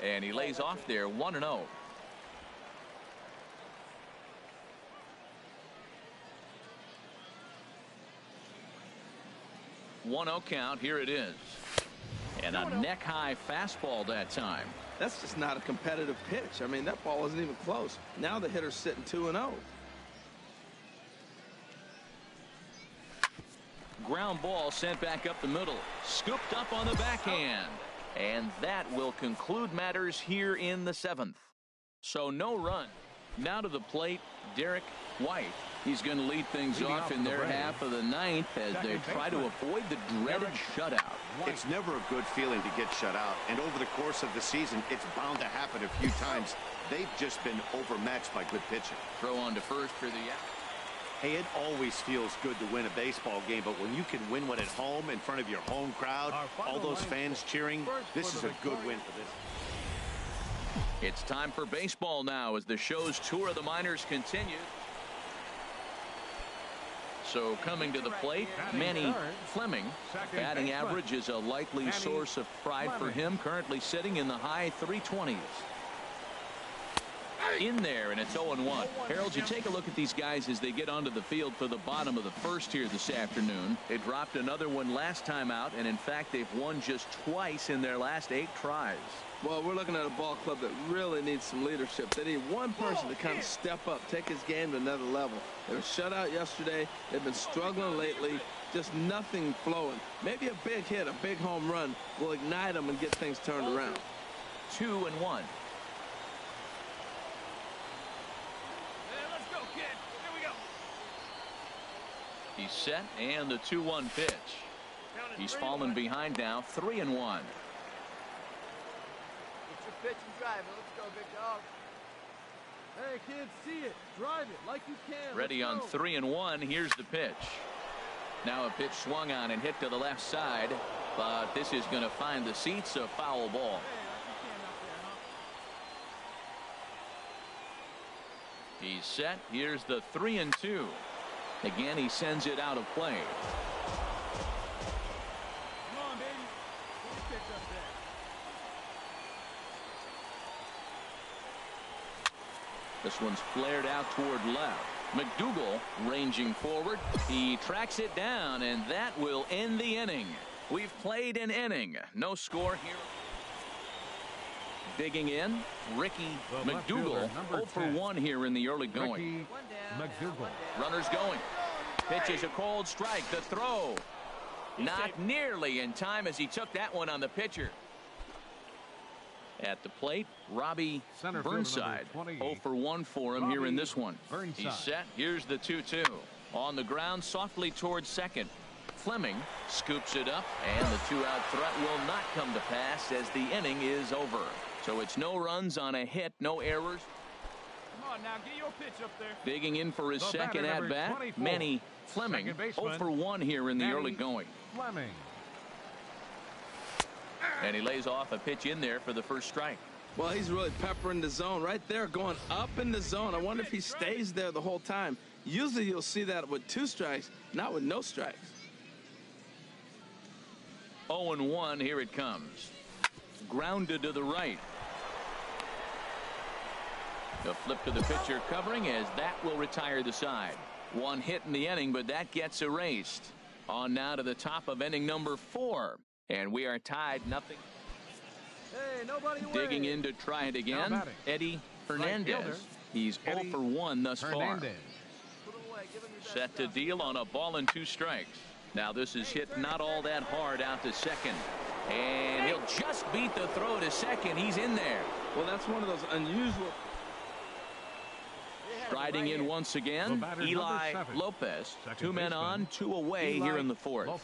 And he lays off there 1-0. 1-0 count. Here it is. And a neck-high fastball that time. That's just not a competitive pitch. I mean, that ball wasn't even close. Now the hitter's sitting 2-0. Ground ball sent back up the middle. Scooped up on the backhand. And that will conclude matters here in the 7th. So no run. Now to the plate, Derek White. He's going to lead things off in their half of the 9th as they try to avoid the dreaded shutout. It's never a good feeling to get shut out, and over the course of the season, it's bound to happen a few times. They've just been overmatched by good pitching. Throw on to first for the out. Hey, it always feels good to win a baseball game, but when you can win one at home in front of your home crowd, all those fans cheering, this is a good win for this. It's time for baseball now as the show's tour of the minors continues. So coming to the plate, Manny Fleming. Batting average is a likely source of pride for him, currently sitting in the high 320s. In there, and it's 0-1. Harold, you take a look at these guys as they get onto the field for the bottom of the first here this afternoon. They dropped another one last time out, and in fact, they've won just twice in their last 8 tries. Well, we're looking at a ball club that really needs some leadership. They need one person to kind of step up, take his game to another level. They were shut out yesterday. They've been struggling lately. Just nothing flowing. Maybe a big hit, a big home run will ignite them and get things turned around. 2-1. He's set, and the 2-1 pitch. He's fallen behind now, 3-1. Get your pitch and drive it. Let's go, big dog. Hey, kids, see it. Drive it like you can. Ready on 3-1. Here's the pitch. Now a pitch swung on and hit to the left side, but this is going to find the seats, a foul ball. He's set. Here's the 3-2. Again, he sends it out of play. Come on, baby. Get your pitch up there. This one's flared out toward left. McDougal ranging forward. He tracks it down, and that will end the inning. We've played an inning. No score here. Digging in, Ricky McDougal. 0 for 1 here in the early going. McDougal. Runners going. Pitch is a cold strike. The throw. Not nearly in time as he took that one on the pitcher. At the plate, Robbie Burnside. 0 for 1 for him here in this one. He's set. Here's the 2-2. On the ground, softly towards second. Fleming scoops it up, and the 2-out threat will not come to pass as the inning is over. So it's no runs on a hit, no errors. Come on now, get your pitch up there. Digging in for his second at bat, Manny Fleming. 0 for 1 here in the early going. Fleming. And he lays off a pitch in there for the first strike. Well, he's really peppering the zone right there, going up in the zone. I wonder if he stays there the whole time. Usually you'll see that with 2 strikes, not with no strikes. 0-1, here it comes. Grounded to the right. The flip to the pitcher covering as that will retire the side. 1 hit in the inning, but that gets erased. On now to the top of inning number 4. And we are tied 0. Hey, nobody away. Digging in to try it again, Eddie Hernandez. He's 0 for 1 thus far. Set to deal on a ball and 2 strikes. Now this is hit not all that hard out to second. And he'll just beat the throw to second. He's in there. Well, that's one of those unusual. Striding in once again, Eli Lopez. 2 men on, 2 away here in the 4th.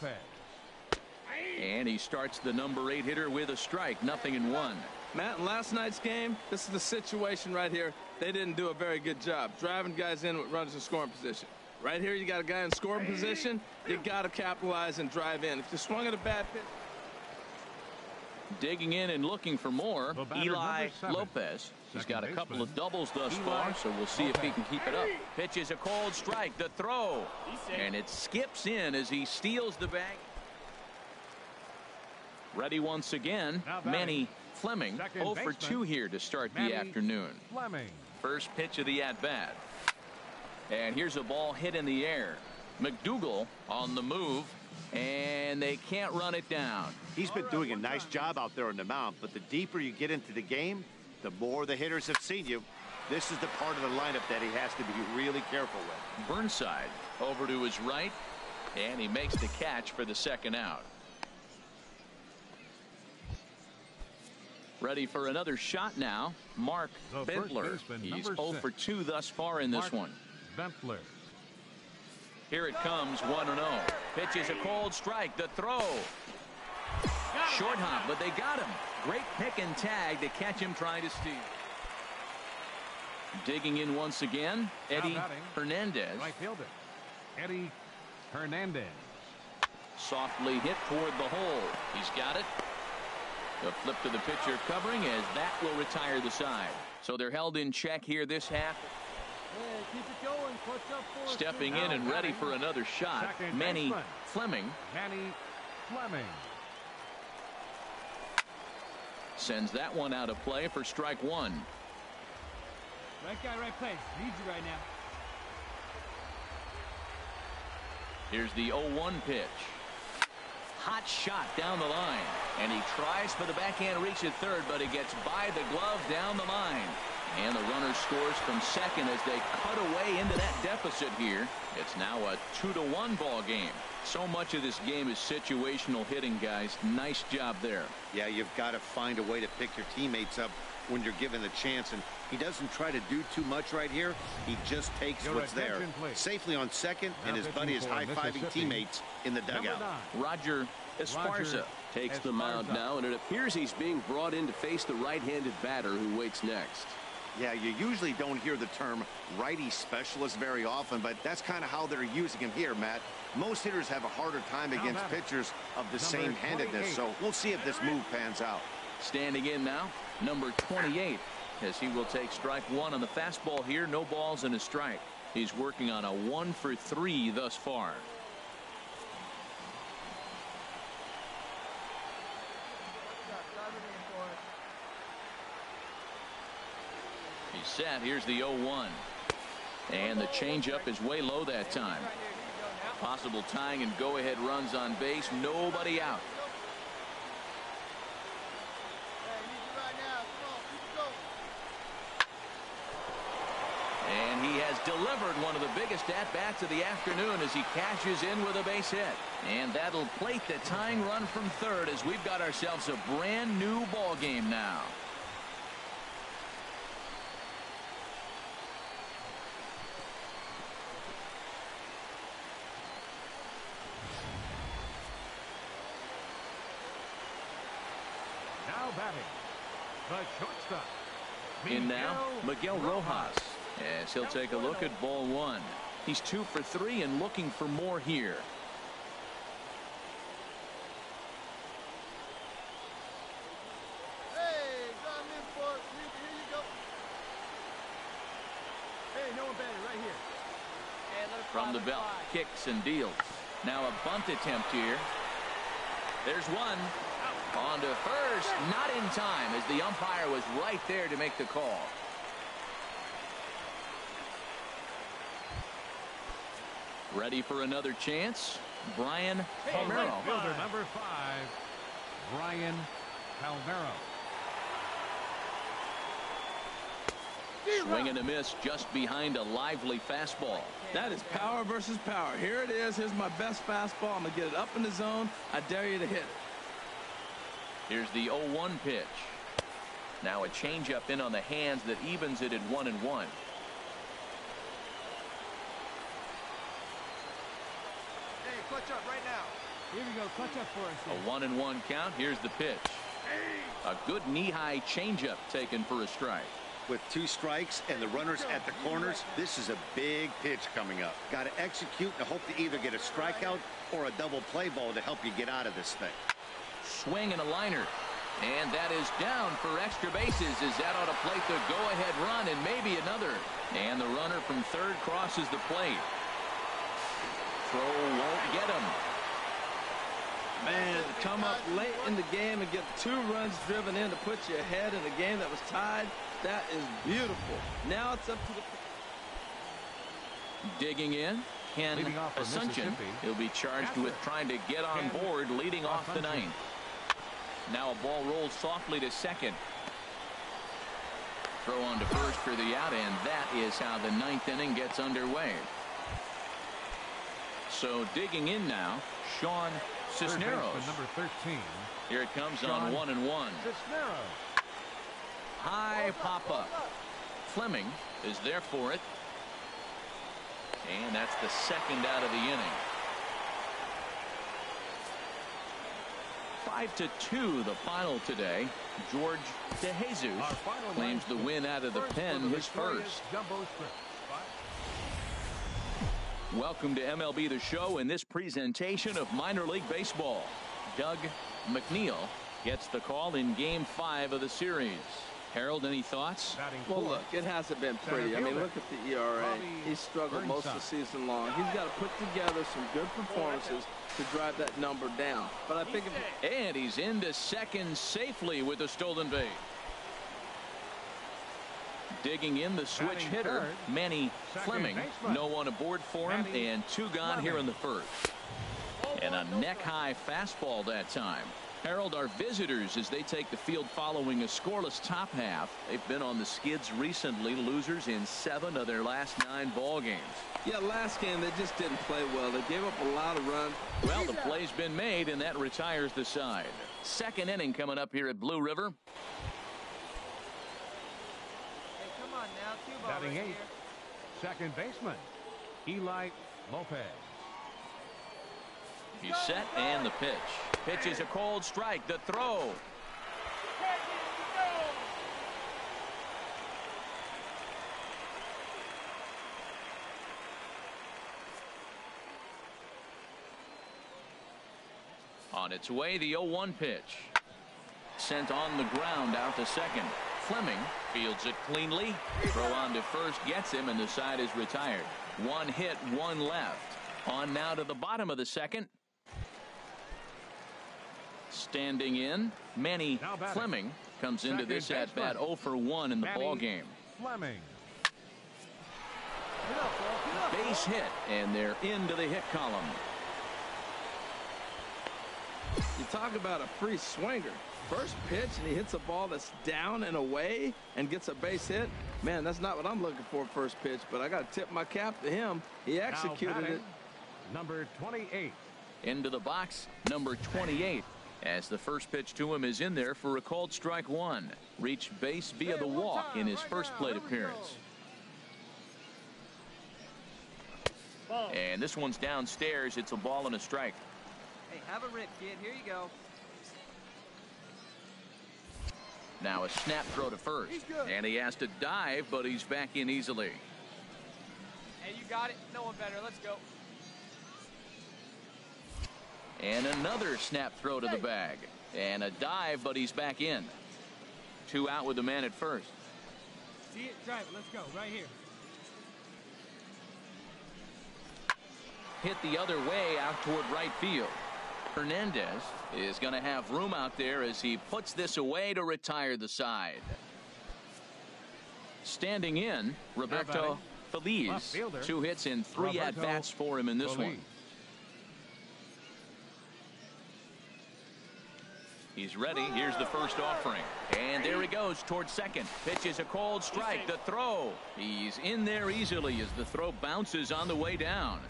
And he starts the number 8 hitter with a strike, 0-1. Matt, in last night's game, this is the situation right here. They didn't do a very good job driving guys in with runners in scoring position. Right here, you got a guy in scoring position. You got to capitalize and drive in. If you swung at a bad pitch. Digging in and looking for more, Eli Lopez. He's got a couple of doubles thus far, so we'll see if he can keep it up. Pitch is a cold strike. The throw. And it skips in as he steals the bag. Ready once again, Manny Fleming. 0 for 2 here to start the afternoon. First pitch of the at-bat. And here's a ball hit in the air. McDougal on the move, and they can't run it down. He's been doing a nice job out there on the mound, but the deeper you get into the game, the more the hitters have seen you. This is the part of the lineup that he has to be really careful with. Burnside over to his right, and he makes the catch for the second out. Ready for another shot now, Mark Bentler. He's 0 for 2 thus far in this one. Bentler. Here it comes, 1-0. Pitch is a cold strike. The throw. Short hop, but they got him. Great pick and tag to catch him trying to steal. Digging in once again, Eddie Hernandez. Eddie Hernandez. Softly hit toward the hole. He's got it. The flip to the pitcher covering as that will retire the side. So they're held in check here this half. Hey, keep it going. Clutch up for us. Stepping in and ready for another shot, Manny Fleming. Manny Fleming. Sends that one out of play for strike one. Right guy, right place. Needs you right now. Here's the 0-1 pitch. Hot shot down the line. And he tries for the backhand reach at third, but it gets by the glove down the line. And the runner scores from second as they cut away into that deficit here. It's now a 2-1 ball game. So much of this game is situational hitting, guys. Nice job there. Yeah, you've got to find a way to pick your teammates up when you're given the chance, and he doesn't try to do too much right here. He just takes what's there. Safely on second, and his buddy is high-fiving teammates in the dugout. Roger Esparza takes the mound now, and it appears he's being brought in to face the right-handed batter who waits next. Yeah, you usually don't hear the term righty specialist very often, but that's kind of how they're using him here, Matt. Most hitters have a harder time against pitchers of the same handedness, so we'll see if this move pans out. Standing in now, number 28, as he will take strike one on the fastball here. No balls and a strike. He's working on a 1-for-3 thus far. He's set. Here's the 0-1. And the changeup is way low that time. Possible tying and go-ahead runs on base. Nobody out. And he has delivered one of the biggest at-bats of the afternoon as he cashes in with a base hit. And that'll plate the tying run from third as we've got ourselves a brand new ball game now. Now batting, the shortstop. In now, Miguel Rojas, as he'll take a look at ball one. He's 2 for 3 and looking for more here. Hey, come in for it. Here you go. Hey, no one better right here. And let it From the belt, kicks and deals. Now a bunt attempt here. There's one. On to first, not in time as the umpire was right there to make the call. Ready for another chance? Brian Palmero. Fielder number 5, Brian Palmero. Swing and a miss just behind a lively fastball. That is power versus power. Here it is. Here's my best fastball. I'm going to get it up in the zone. I dare you to hit it. Here's the 0-1 pitch. Now a changeup in on the hands that evens it at 1-1. Hey, clutch up right now. Here we go. Clutch up for us. A 1-1 count. Here's the pitch. A good knee-high changeup taken for a strike. With 2 strikes and the runners at the corners, this is a big pitch coming up. Got to execute and hope to either get a strikeout or a double play ball to help you get out of this thing. Swing and a liner. And that is down for extra bases as that ought to plate the go-ahead run and maybe another. And the runner from third crosses the plate. Throw won't get him. Man, to come up late in the game and get 2 runs driven in to put you ahead in a game that was tied, that is beautiful. Now it's up to the... Digging in, Ken Ascension. He'll be charged with trying to get on board leading off the 9th. Now a ball rolls softly to second. Throw on to first for the out, and that is how the 9th inning gets underway. So digging in now, Sean Cisneros. Number 13. Here it comes on 1-1. Cisneros. High pop-up. Fleming is there for it. And that's the second out of the inning. 5-2 the final today. George DeJesus claims the win out of the pen, his first. Welcome to MLB The Show in this presentation of minor league baseball. Doug McNeil gets the call in Game 5 of the series. Harold, any thoughts? Well, look, it hasn't been pretty. I mean, look at the ERA. He's struggled most of the season long. He's got to put together some good performances to drive that number down. But I think and he's into second safely with a stolen base. Digging in the switch hitter, Manny Fleming. No one aboard for him, and 2 gone here in the first. And a neck-high fastball that time. Harold, our visitors, as they take the field following a scoreless top half. They've been on the skids recently, losers in 7 of their last 9 ball games. Yeah, last game they just didn't play well. They gave up a lot of runs. Well, the play's been made, and that retires the side. Second inning coming up here at Blue River. Batting 8, second baseman, Eli Lopez. He's set, and the pitch. Pitch is a cold strike. The throw. On its way, the 0-1 pitch. Sent on the ground out to second. Fleming fields it cleanly. Throw on to first gets him, and the side is retired. 1 hit, 1 left. On now to the bottom of the second. Standing in, Manny Fleming comes into this at bat 0 for 1 in the ball game. Fleming. Base hit, and they're into the hit column. You talk about a free swinger. First pitch, and he hits a ball that's down and away and gets a base hit. Man, that's not what I'm looking for first pitch, but I got to tip my cap to him. He executed it. Number 28. Into the box, number 28. As the first pitch to him is in there for a called strike 1. Reached base via the walk in his first plate appearance. And this one's downstairs. It's a ball and a strike. Hey, have a rip, kid. Here you go. Now a snap throw to first. And he has to dive, but he's back in easily. Hey, you got it. No one better. Let's go. And another snap throw to the bag. And a dive, but he's back in. 2 out with the man at first. See it? Try it. Let's go. Right here. Hit the other way out toward right field. Hernandez is going to have room out there as he puts this away to retire the side. Standing in, Roberto Feliz. 2 hits and 3 at-bats for him in this one. He's ready. Here's the first offering. And there he goes towards second. Pitch is a cold strike. The throw. He's in there easily as the throw bounces on the way down.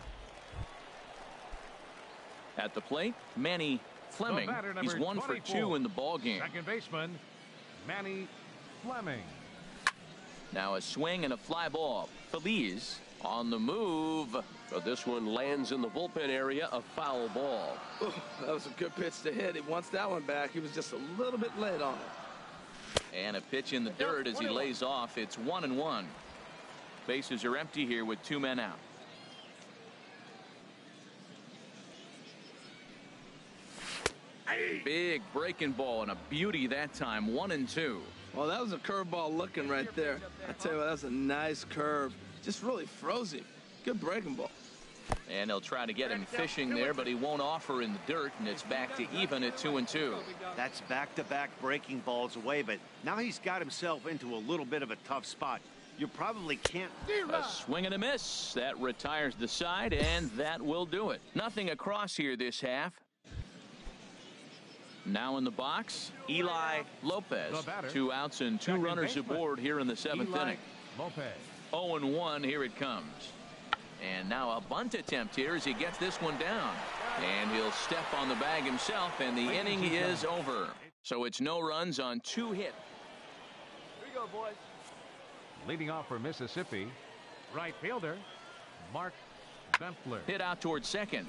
At the plate, Manny Fleming. He's 1 for 2 in the ball game. Second baseman, Manny Fleming. Now a swing and a fly ball. Feliz on the move. So this one lands in the bullpen area, a foul ball. Ooh, that was a good pitch to hit. He wants that one back. He was just a little bit late on it. And a pitch in the dirt as he lays off. It's 1-1. Bases are empty here with 2 men out. Big breaking ball and a beauty that time. 1-2. Well, that was a curveball looking right there. I tell you what, that was a nice curve. Just really froze him. Good breaking ball. And they'll try to get him fishing there, but he won't offer in the dirt, and it's back to even at 2-2. That's back-to-back breaking balls away, but now he's got himself into a little bit of a tough spot. You probably can't. A swing and a miss. That retires the side, and that will do it. Nothing across here this half. Now in the box, Eli Lopez. 2 outs and 2 runners aboard here in the 7th inning. 0-1, here it comes. And now a bunt attempt here as he gets this one down. And he'll step on the bag himself, and the inning is over. So it's no runs on 2 hits. Here we go, boys. Leading off for Mississippi, right fielder, Mark Bempler. Hit out towards second.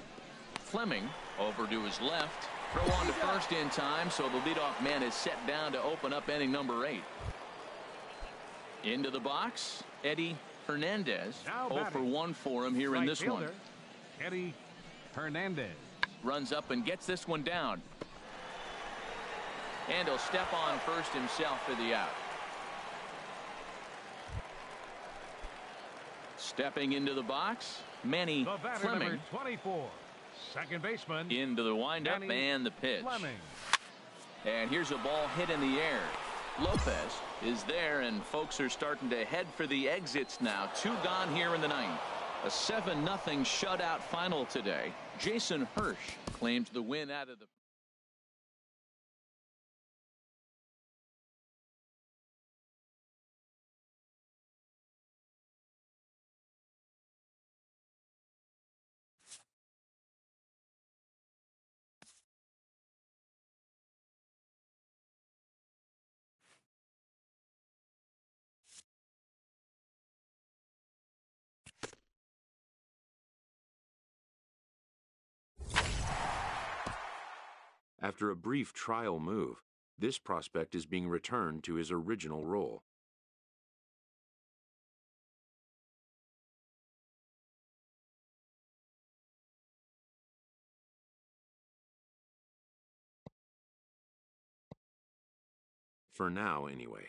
Fleming over to his left. Throw on to first in time, so the leadoff man is set down to open up inning number 8. Into the box, Eddie Hernandez, Now 0 for 1 for him here in Right this one. fielder, Eddie Hernandez. Runs up and gets this one down. And he'll step on first himself for the out. Stepping into the box, Manny The batter, Fleming. number 24, second baseman. Into the windup Manny and the pitch. Fleming. And here's a ball hit in the air. Lopez is there, and folks are starting to head for the exits now. 2 gone here in the ninth. A 7-0 shutout final today. Jason Hirsch claims the win out of the After a brief trial move, this prospect is being returned to his original role. For now, anyway.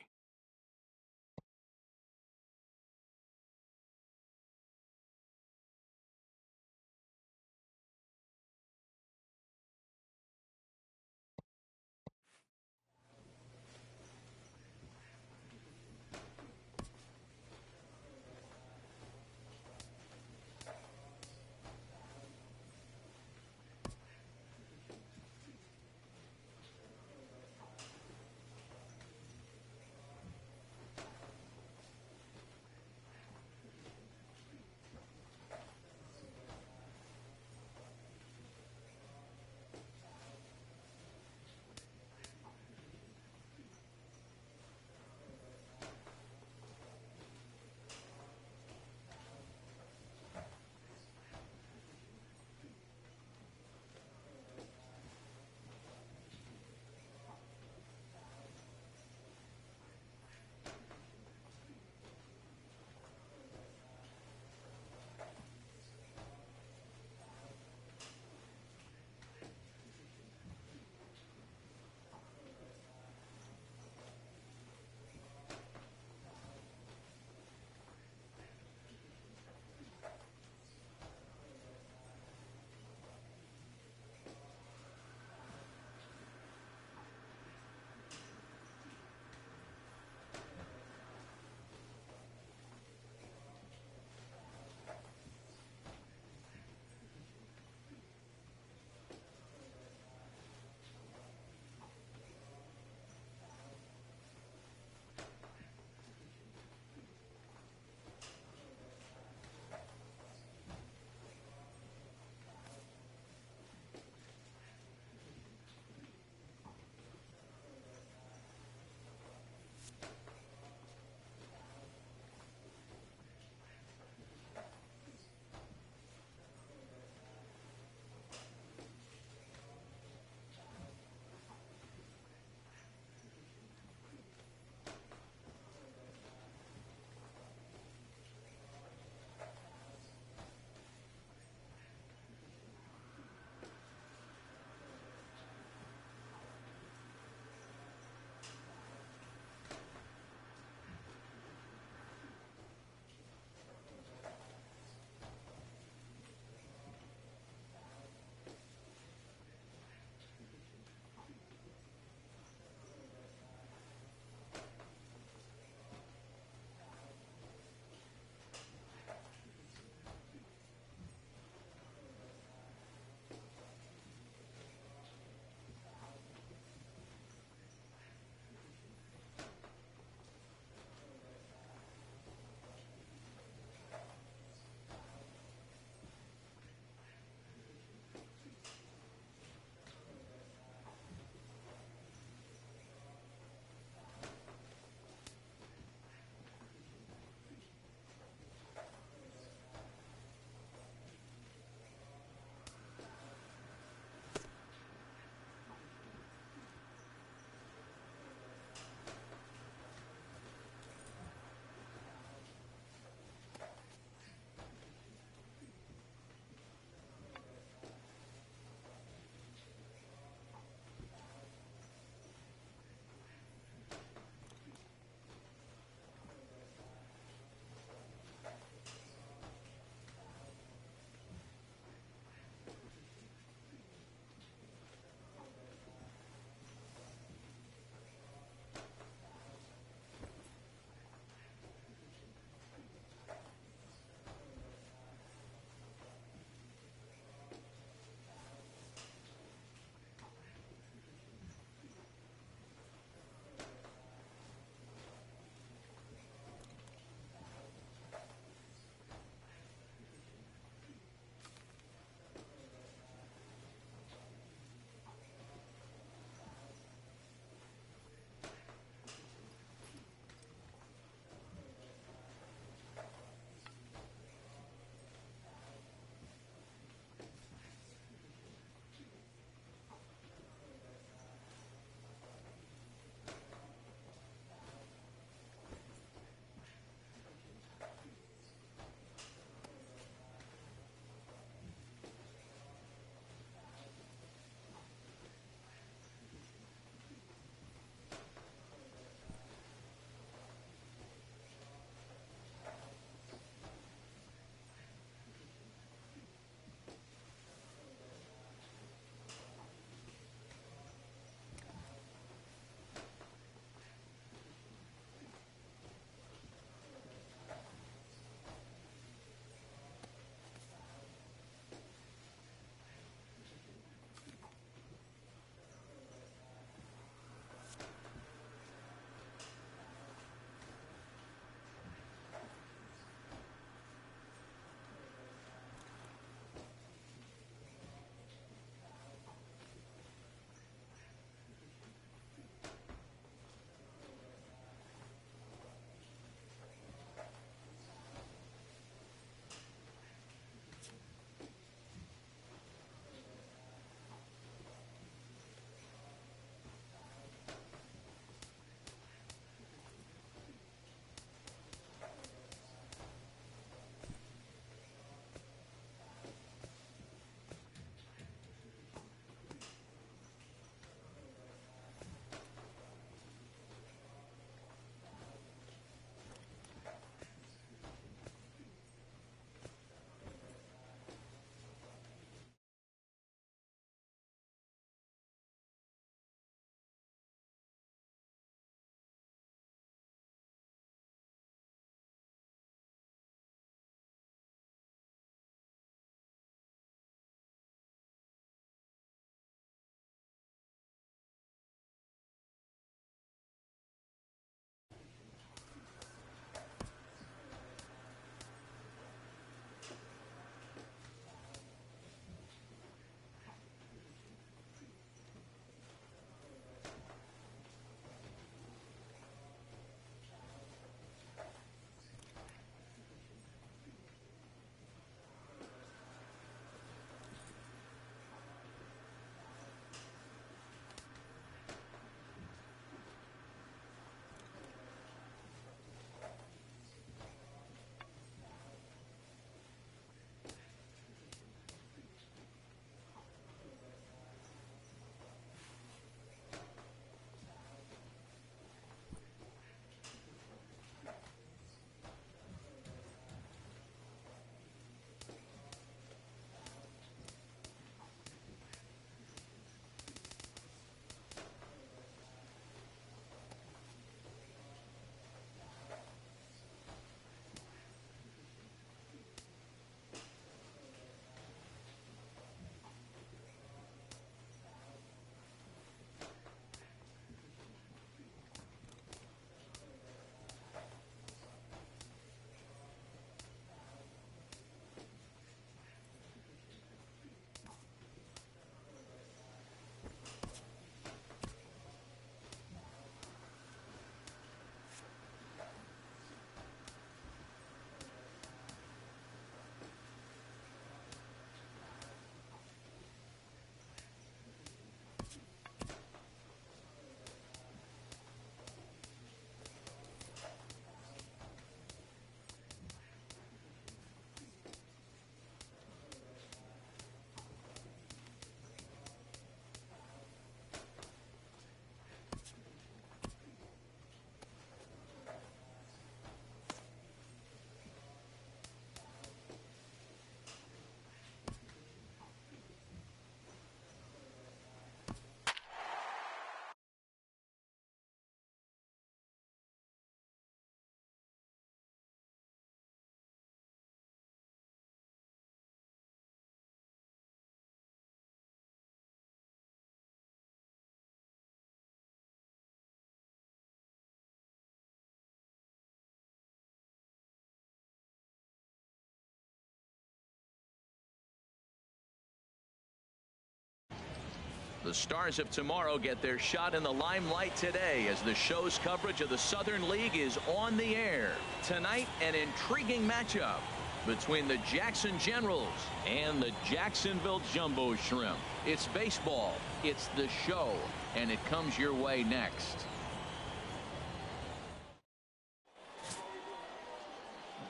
The stars of tomorrow get their shot in the limelight today as the show's coverage of the Southern League is on the air. Tonight, an intriguing matchup between the Jackson Generals and the Jacksonville Jumbo Shrimp. It's baseball, it's the show, and it comes your way next.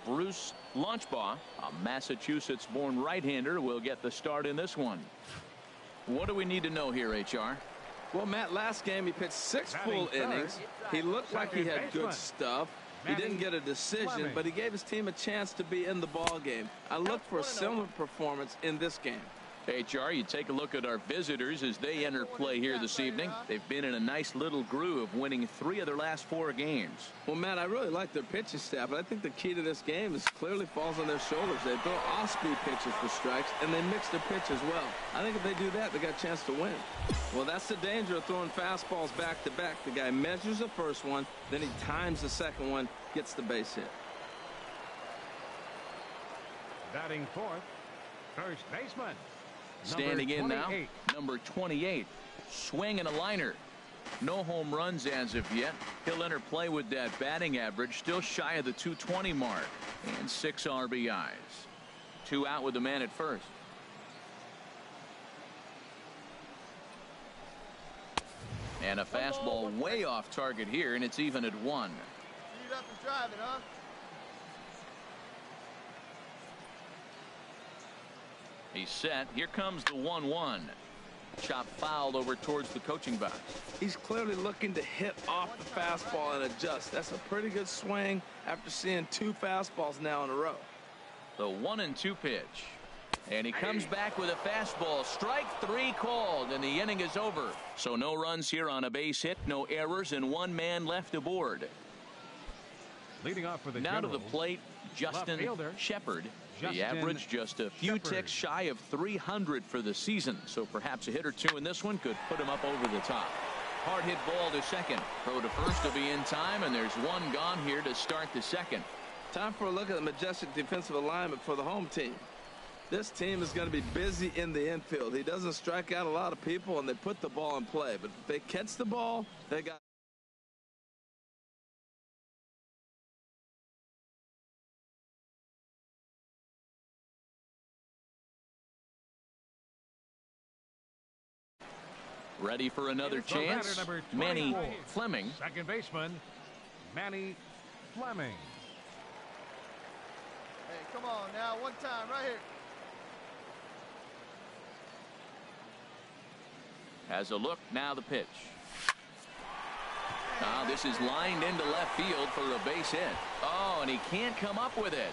Bruce Launchbaugh, a Massachusetts-born right-hander, will get the start in this one. What do we need to know here, HR? Well, Matt, last game he pitched 6 full innings. He looked like he had good stuff. He didn't get a decision, but he gave his team a chance to be in the ball game. I look for a similar performance in this game. HR, you take a look at our visitors as they enter play here this evening. They've been in a nice little groove, winning 3 of their last 4 games. Well, Matt, I really like their pitching staff, but I think the key to this game is clearly falls on their shoulders. They throw off-speed pitches for strikes, and they mix their pitch as well. I think if they do that, they got a chance to win. Well, that's the danger of throwing fastballs back-to-back. The guy measures the first one, then he times the second one, gets the base hit. Batting fourth, first baseman. Standing in now, number 28. Swing and a liner. No home runs as of yet. He'll enter play with that batting average, still shy of the 220 mark, and 6 RBIs. 2 out with the man at first. And a fastball way off target here, and it's even at 1. Speed up and drive it, huh? He's set. Here comes the 1-1. Chop fouled over towards the coaching box. He's clearly looking to hit off the fastball and adjust. That's a pretty good swing after seeing 2 fastballs now in a row. The 1-2 pitch. And he comes back with a fastball. Strike 3 called, and the inning is over. So no runs here on a base hit, no errors, and 1 man left aboard. Leading off for the now to the Generals, plate, Justin Shepard. The average just a few ticks shy of 300 for the season, so perhaps a hit or 2 in this one could put him up over the top. Hard hit ball to second. Throw to first to be in time, and there's 1 gone here to start the second. Time for a look at the majestic defensive alignment for the home team. This team is going to be busy in the infield. He doesn't strike out a lot of people, and they put the ball in play. But if they catch the ball, they got... Ready for another chance. Manny Fleming. Second baseman, Manny Fleming. Hey, come on now, one time right here. Has a look, now the pitch. Now this is lined into left field for a base hit. Oh, and he can't come up with it.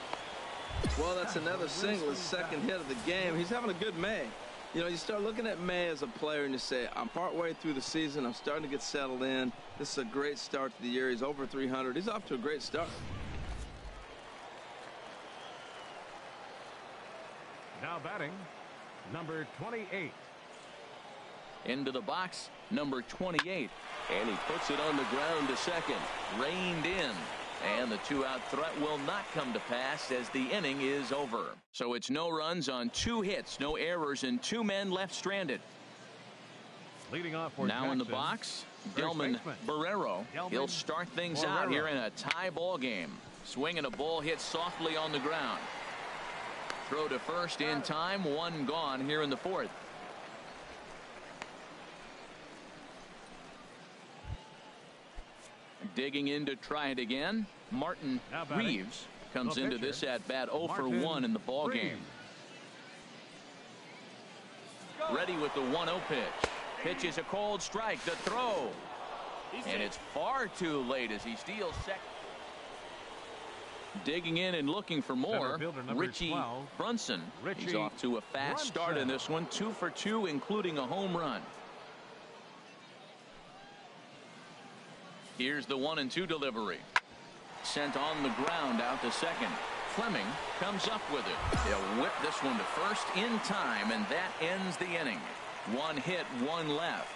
Well, that's another single, his second hit of the game. He's having a good May. You know, you start looking at May as a player and you say, I'm partway through the season. I'm starting to get settled in. This is a great start to the year. He's over 300. He's off to a great start. Now batting, number 28. Into the box, number 28. And he puts it on the ground to second. Reined in. And the 2-out threat will not come to pass as the inning is over. So it's no runs on 2 hits, no errors, and 2 men left stranded. Leading off for now Jackson, in the box, Delman Barrero. He'll start things out here in a tie ball game. Swinging a ball hit softly on the ground. Throw to first in time, 1 gone here in the 4th. Digging in to try it again. Martin Reeves comes into this at bat 0 for 1 in the ball game. Ready with the 1-0 pitch. Pitch is a cold strike. The throw. And it's far too late as he steals second. Digging in and looking for more. Richie 12, Brunson. He's off to a fast start in this one. 2 for 2, including a home run. Here's the 1-2 delivery. Sent on the ground out to second. Fleming comes up with it. He'll whip this one to first in time, and that ends the inning. 1 hit, 1 left.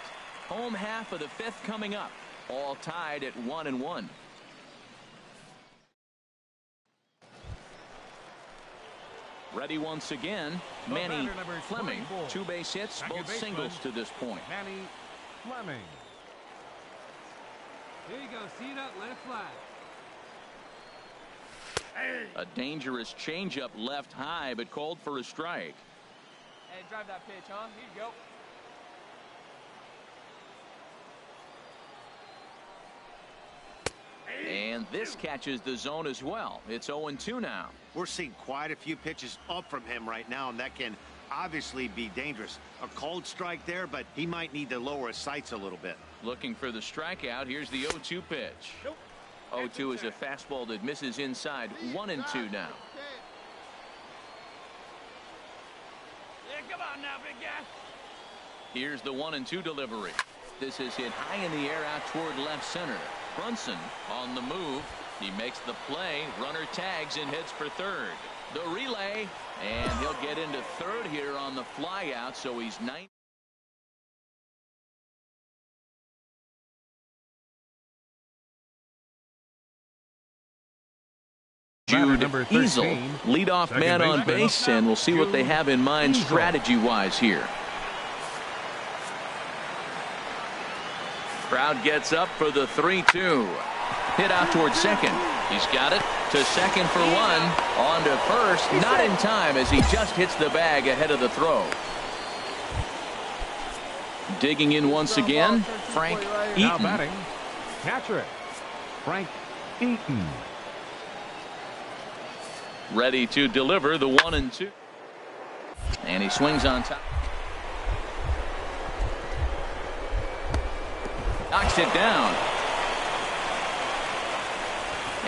Home half of the 5th coming up. All tied at 1-1. Ready once again, Manny Fleming. 2 base hits, both singles to this point. Manny Fleming. Here you go. See that? Let it fly. A dangerous changeup left high, but called for a strike. Hey, drive that pitch, huh? Here you go. And this catches the zone as well. It's 0-2 now. We're seeing quite a few pitches up from him right now, and that can obviously be dangerous. A called strike there, but he might need to lower his sights a little bit. Looking for the strikeout. Here's the 0-2 pitch. 0-2 is a fastball that misses inside. 1-2 now. Yeah, come on now, big guy. Here's the 1-2 delivery. This is hit high in the air out toward left center. Brunson on the move. He makes the play. Runner tags and heads for third. The relay, and he'll get into third here on the fly out, so he's 9. Jude Easel, leadoff man on base, and we'll see what they have in mind strategy-wise here. Crowd gets up for the 3-2. Hit out towards second. He's got it to second for 1. On to first. Not in time as he just hits the bag ahead of the throw. Digging in once again, Frank Now Eaton. batting, catcher, Frank Eaton. Ready to deliver the 1-2. And he swings on top. Knocks it down.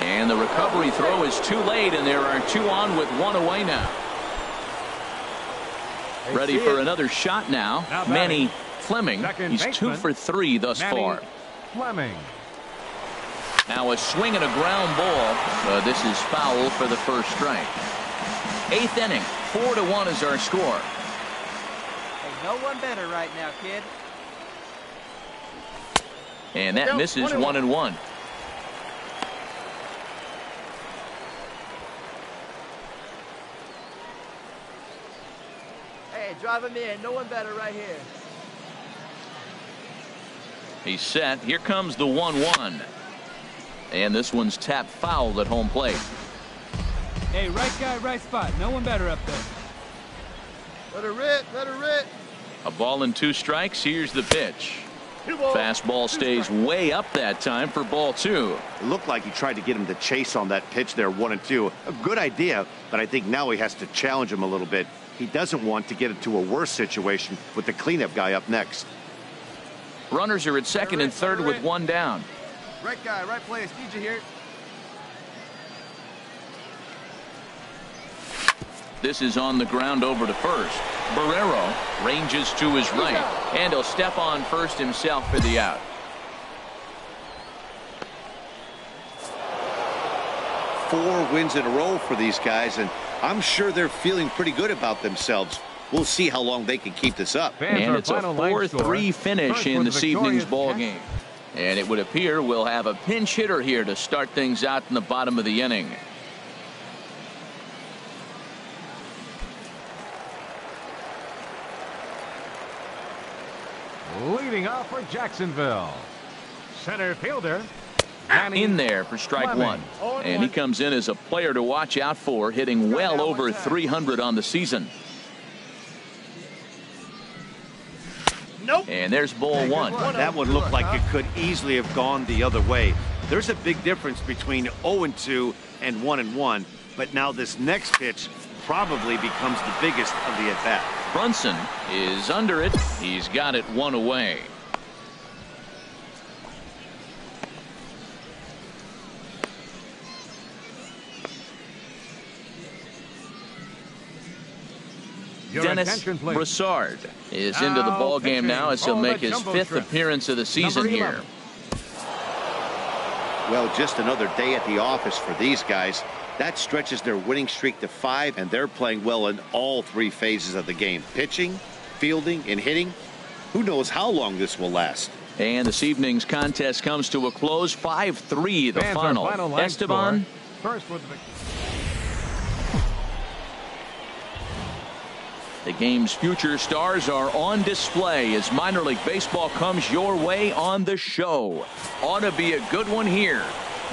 And the recovery throw is too late, and there are 2 on with 1 away now. Ready for another shot now. Manny Fleming. He's 2 for 3 thus far. Fleming. Now a swing and a ground ball. This is foul for the first strike. 8th inning. 4-1 is our score. Hey, no one better right now, kid. And that misses 1-1. Hey, drive him in. No one better right here. He's set. Here comes the 1-1. And this one's tapped foul at home plate. Hey, right guy, right spot. No one better up there. Let her rip. Let her rip. A ball and 2 strikes. Here's the pitch. Fastball stays way up that time for ball 2. It looked like he tried to get him to chase on that pitch there, 1-2. A good idea, but I think now he has to challenge him a little bit. He doesn't want to get into a worse situation with the cleanup guy up next. Runners are at second and third with 1 down. Right guy, right place. Need you here. This is on the ground over to first. Barrero ranges to his right, and he'll step on first himself for the out. Four wins in a row for these guys, and I'm sure they're feeling pretty good about themselves. We'll see how long they can keep this up. And it's a 4-3 finish in this evening's ball game. And it would appear we'll have a pinch hitter here to start things out in the bottom of the inning. Leading off for Jacksonville, center fielder in there for strike 1. And he comes in as a player to watch out for, hitting well over 300 on the season. Nope. And there's ball 1. That one looked like it could easily have gone the other way. There's a big difference between 0-2 and 1-1, but now this next pitch probably becomes the biggest of the at-bat. Brunson is under it. He's got it 1 away. Dennis Broussard is into the ball game now as he'll make his 5th appearance of the season here. Well, just another day at the office for these guys. That stretches their winning streak to 5, and they're playing well in all 3 phases of the game. Pitching, fielding, and hitting. Who knows how long this will last. And this evening's contest comes to a close. 5-3 the final. Esteban. First with The game's future stars are on display as minor league baseball comes your way on the show. Ought to be a good one here.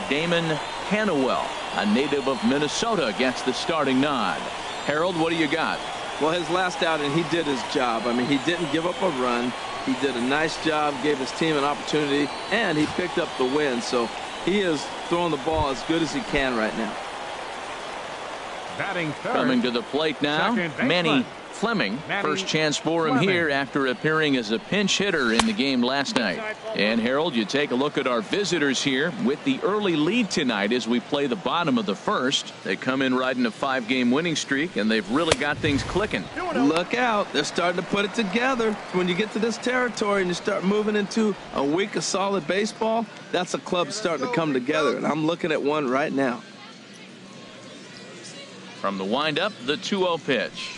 Damon Hanawell, a native of Minnesota, gets the starting nod. Harold, what do you got? Well, his last outing, he did his job. I mean, he didn't give up a run. He did a nice job, gave his team an opportunity, and he picked up the win. So he is throwing the ball as good as he can right now. Batting third. Coming to the plate now, Manny Fleming. First chance for him here after appearing as a pinch hitter in the game last night. And Harold, you take a look at our visitors here with the early lead tonight as we play the bottom of the first. They come in riding a 5-game winning streak, and they've really got things clicking. Look out. They're starting to put it together. When you get to this territory and you start moving into a week of solid baseball, that's a club starting to come together, and I'm looking at one right now. From the windup, the 2-0 pitch.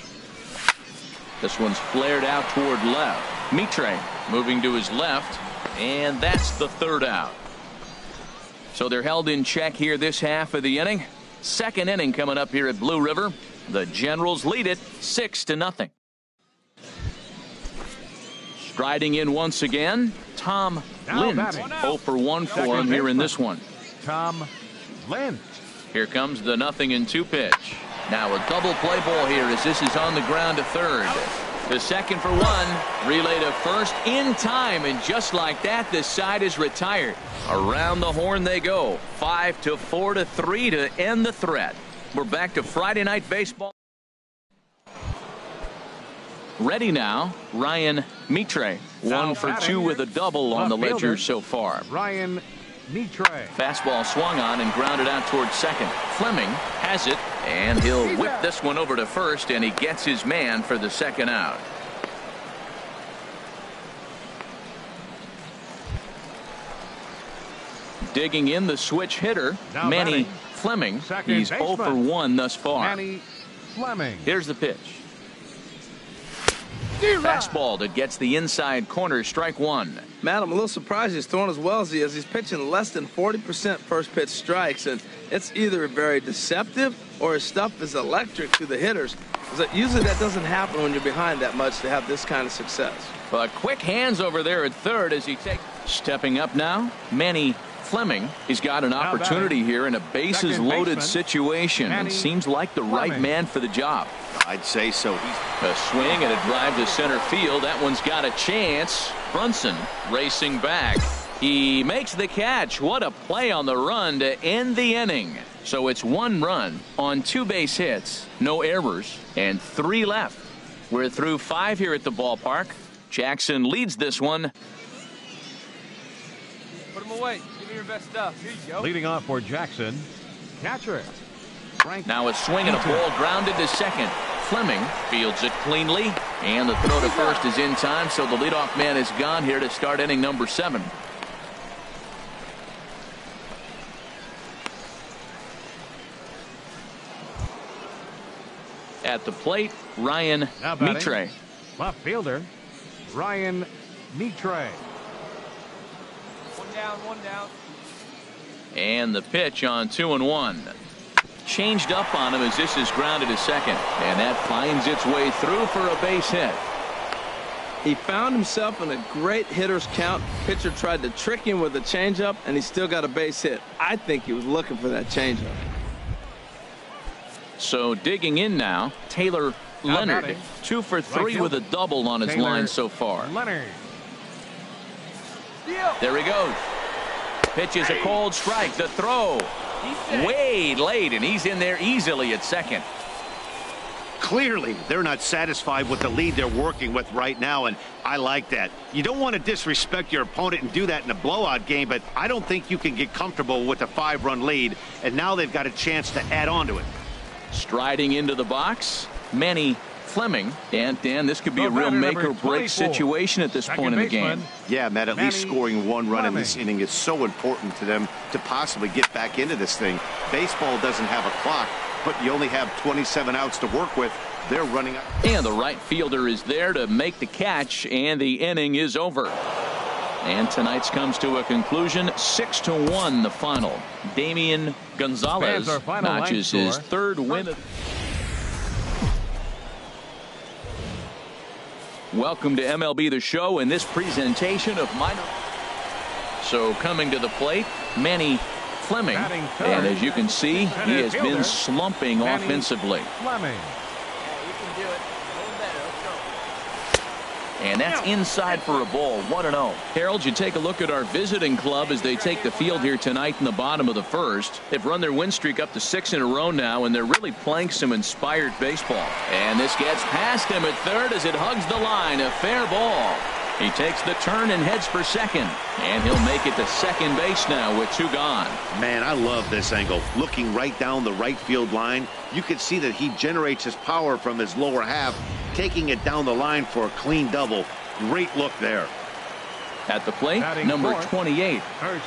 This one's flared out toward left. Mitre moving to his left, and that's the third out. So they're held in check here this half of the inning. Second inning coming up here at Blue River. The Generals lead it 6-0. Striding in once again, Tom Lind. 0 for 1 for him here in this one. Tom Lind. Here comes the 0-2 pitch. Now a double play ball here as this is on the ground to third. The second for 1. Relay to first in time, and just like that, the side is retired. Around the horn they go. 5-4-3 to end the threat. We're back to Friday night baseball. Ready now, Ryan Mitre. 1 for 2 with a double on the ledger so far. Ryan Mitre. Fastball swung on and grounded out towards second. Fleming has it, and he'll whip this one over to first, and he gets his man for the second out. Digging in the switch hitter, Manny Fleming. He's 0 for 1 thus far. Manny Fleming. Here's the pitch. Fastball that gets the inside corner, strike 1. Matt, I'm a little surprised he's throwing as well as he is. He's pitching less than 40% first pitch strikes, and it's either very deceptive or his stuff is electric to the hitters. Usually that doesn't happen when you're behind that much to have this kind of success. But quick hands over there at third as he takes. Stepping up now, Manny Fleming. He's got an opportunity here in a bases-loaded situation, and seems like the right man for the job. I'd say so. A swing and a drive to center field. That one's got a chance. Brunson racing back. He makes the catch. What a play on the run to end the inning. So it's 1 run on 2 base hits, no errors, and 3 left. We're through 5 here at the ballpark. Jackson leads this one. Put him away. Give me your best stuff. Here you go. Leading off for Jackson, catcher. Now a swing and a ball grounded to second. Fleming fields it cleanly, and the throw to first is in time, so the leadoff man is gone here to start inning number 7. At the plate, Ryan Mitre. Left fielder, Ryan Mitre. 1 down, 1 down. And the pitch on 2-1. Changed up on him as this is grounded to second, and that finds its way through for a base hit. He found himself in a great hitter's count. Pitcher tried to trick him with a changeup, and he still got a base hit. I think he was looking for that changeup. So digging in now, Taylor Leonard. 2 for 3 with a double on his line so far. Leonard. There he goes. Pitch is a cold strike. The throw way late, and he's in there easily at second. Clearly, they're not satisfied with the lead they're working with right now, and I like that. You don't want to disrespect your opponent and do that in a blowout game, but I don't think you can get comfortable with a 5-run lead, and now they've got a chance to add on to it. Striding into the box, Manny Fleming. And Dan, this could be a real make-or-break situation at this point in the game. Yeah, Matt, at least scoring 1 run in this inning is so important to them to possibly get back into this thing. Baseball doesn't have a clock, but you only have 27 outs to work with. They're running out. And the right fielder is there to make the catch, and the inning is over. And tonight's comes to a conclusion. 6-1 the final. Damian Gonzalez notches his 3rd win. Welcome to MLB The Show and this presentation of minor. So coming to the plate, Manny Fleming. And as you can see, he has been slumping offensively. Fleming. Yeah, you can do it. A little better. Let's go. And that's inside for a ball, 1-0. Harold, you take a look at our visiting club as they take the field here tonight in the bottom of the first. They've run their win streak up to 6 in a row now, and they're really playing some inspired baseball. And this gets past him at third as it hugs the line. A fair ball. He takes the turn and heads for second. And he'll make it to second base now with 2 gone. Man, I love this angle. Looking right down the right field line, you can see that he generates his power from his lower half, taking it down the line for a clean double. Great look there. At the plate, number 28.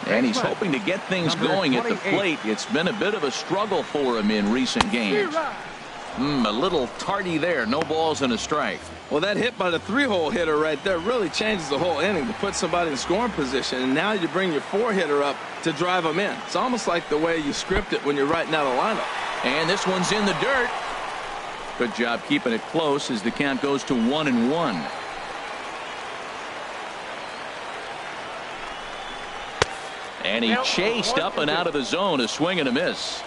And he's hoping to get things going at the plate. It's been a bit of a struggle for him in recent games. A little tardy there. No balls and a strike. Well, that hit by the 3-hole hitter right there really changes the whole inning to put somebody in scoring position. And now you bring your 4-hitter up to drive them in. It's almost like the way you script it when you're writing out a lineup. And this one's in the dirt. Good job keeping it close as the count goes to 1-1. And he chased up and out of the zone, a swing and a miss.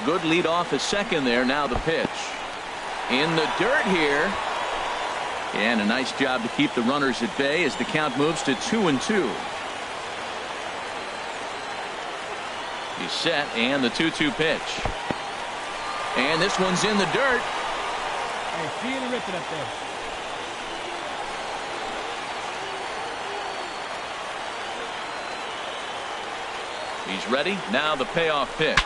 Good lead off a second there. Now the pitch. In the dirt here. And a nice job to keep the runners at bay as the count moves to 2-2. He's set, and the 2-2 pitch. And this one's in the dirt. Hey, see you rip it up there. He's ready. Now the payoff pitch.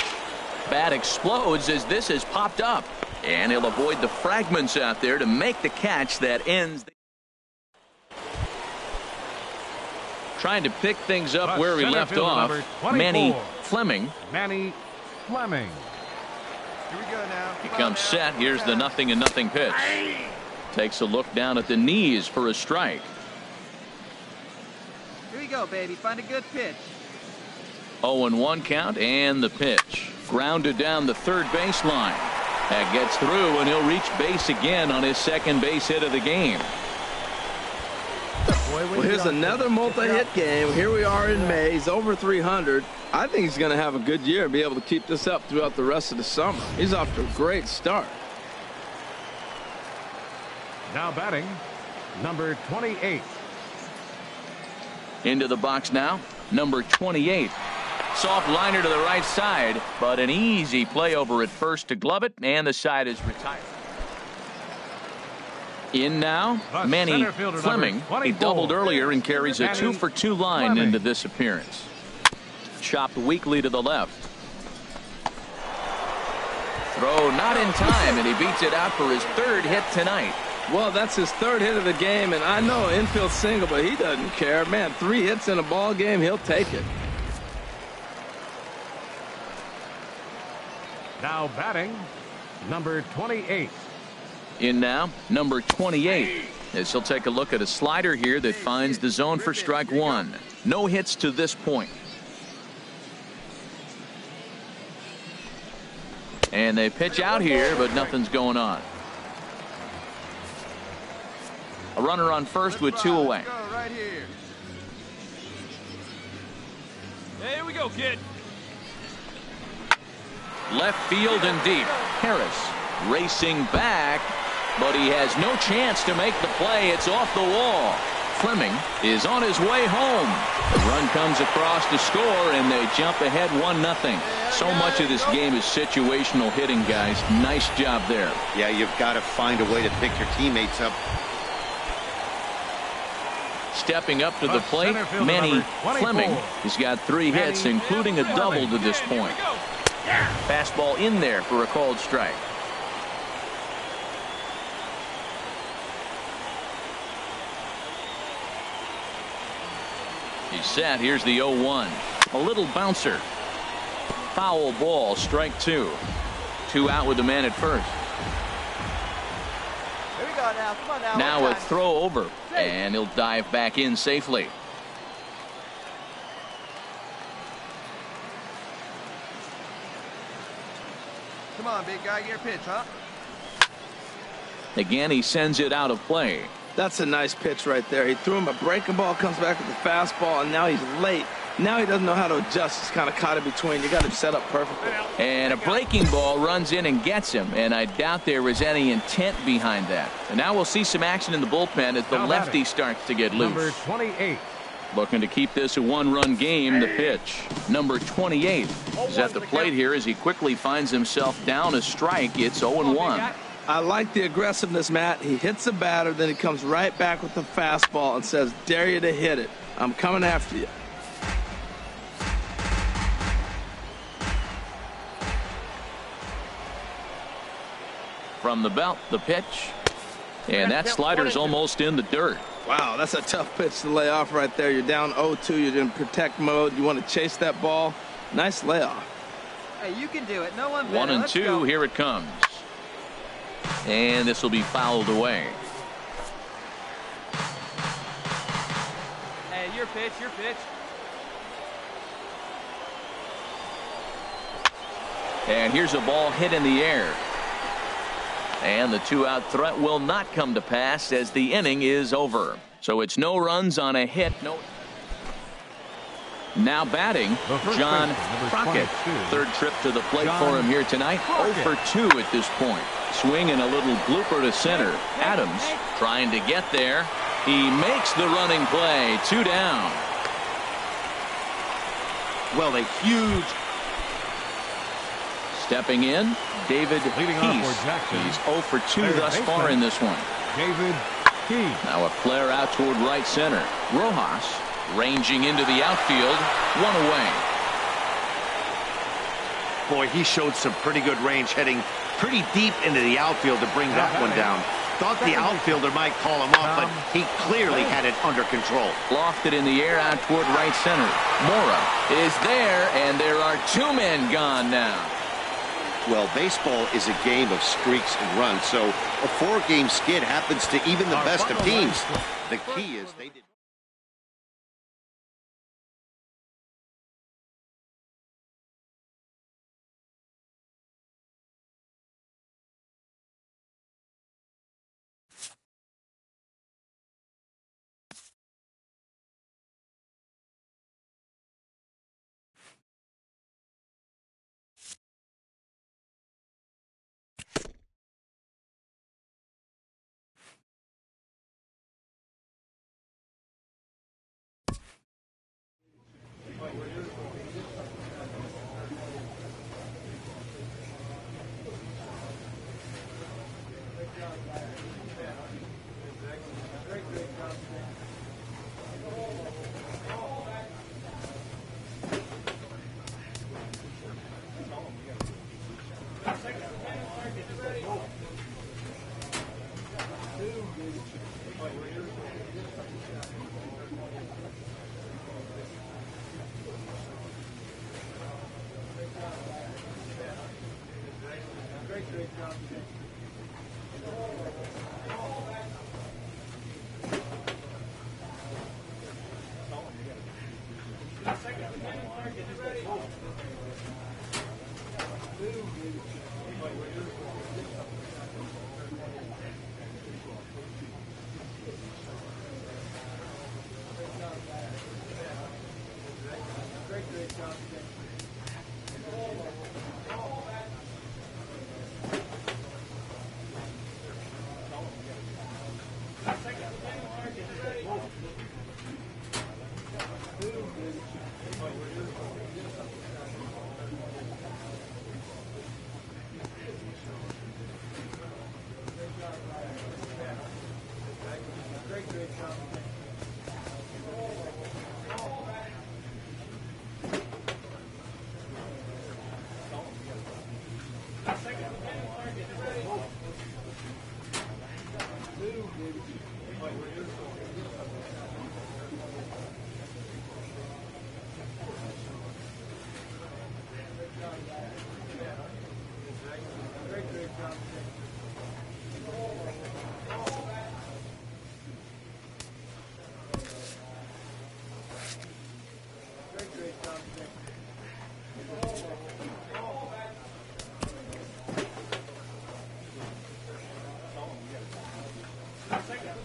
Bat explodes as this has popped up. And he'll avoid the fragments out there to make the catch that ends. Trying to pick things up where we left off. Manny Fleming. Manny Fleming. Here we go now. He comes set. Here's the 0-0 pitch. Takes a look down at the knees for a strike. Here we go, baby. Find a good pitch. 0-1 count and the pitch. Grounded down the third baseline. That gets through and he'll reach base again on his second base hit of the game. Well, here's another multi-hit game. Here we are in May. He's over 300. I think he's going to have a good year and be able to keep this up throughout the rest of the summer. He's off to a great start. Now batting, number 28. Into the box now, number 28. Soft liner to the right side, but an easy play over at first to glove it, and the side is retired. In now, Manny Fleming. He doubled earlier and carries a 2-for-2 line into this appearance. Chopped weakly to the left. Throw not in time, and he beats it out for his 3rd hit tonight. Well, that's his 3rd hit of the game, and I know infield single, but he doesn't care. Man, 3 hits in a ball game, he'll take it. Now batting, number 28. In now, number 28. As he'll take a look at a slider here that finds the zone for strike 1. No hits to this point. And they pitch out here, but nothing's going on. A runner on first with 2 away. Right here. Here we go, kid. Left field and deep. Harris racing back, but he has no chance to make the play. It's off the wall. Fleming is on his way home. The run comes across to score, and they jump ahead 1-0. So much of this game is situational hitting, guys. Nice job there. Yeah, you've got to find a way to pick your teammates up. Stepping up to the plate, Manny Fleming. He's got 3 hits, including a double to this point. Fastball in there for a called strike. He's set. Here's the 0-1. A little bouncer. Foul ball, strike 2. 2 out with the man at first. Here we go now. Come on now. Now a throw over, and he'll dive back in safely. Come on, big guy, get your pitch, huh? Again, he sends it out of play. That's a nice pitch right there. He threw him a breaking ball, comes back with the fastball, and now he's late. Now he doesn't know how to adjust. He's kind of caught in between. You got him set up perfectly. And a breaking ball runs in and gets him, and I doubt there was any intent behind that. And now we'll see some action in the bullpen as the lefty starts to get loose. Number 28. Looking to keep this a one-run game. The pitch. Number 28 is at the plate here as he quickly finds himself down a strike. It's 0-1. I like the aggressiveness, Matt. He hits the batter, then he comes right back with the fastball and says, dare you to hit it. I'm coming after you. From the belt, the pitch. And that slider's almost in the dirt. Wow, that's a tough pitch to lay off right there. You're down 0-2. You're in protect mode. You want to chase that ball. Nice layoff. Hey, you can do it. No one better. 1-2. Here it comes. And this will be fouled away. Hey, your pitch, your pitch. And here's a ball hit in the air. And the two-out threat will not come to pass as the inning is over. So it's no runs on a hit. No. Now batting, John Crockett. Third trip to the plate for him here tonight. 0 for 2 at this point. Swinging a little blooper to center. Adams trying to get there. He makes the running play. 2 down. Well, a huge. Stepping in, David Peace. He's 0 for 2 thus far in this one. David Peace. Now a flare out toward right center. Rojas ranging into the outfield. 1 away. Boy, he showed some pretty good range, heading pretty deep into the outfield to bring that one down. Thought the outfielder might call him off, but he clearly had it under control. Lofted in the air out toward right center. Mora is there, and there are 2 men gone now. Well, baseball is a game of streaks and runs, so a 4-game skid happens to even the best of teams. The key is they did. Great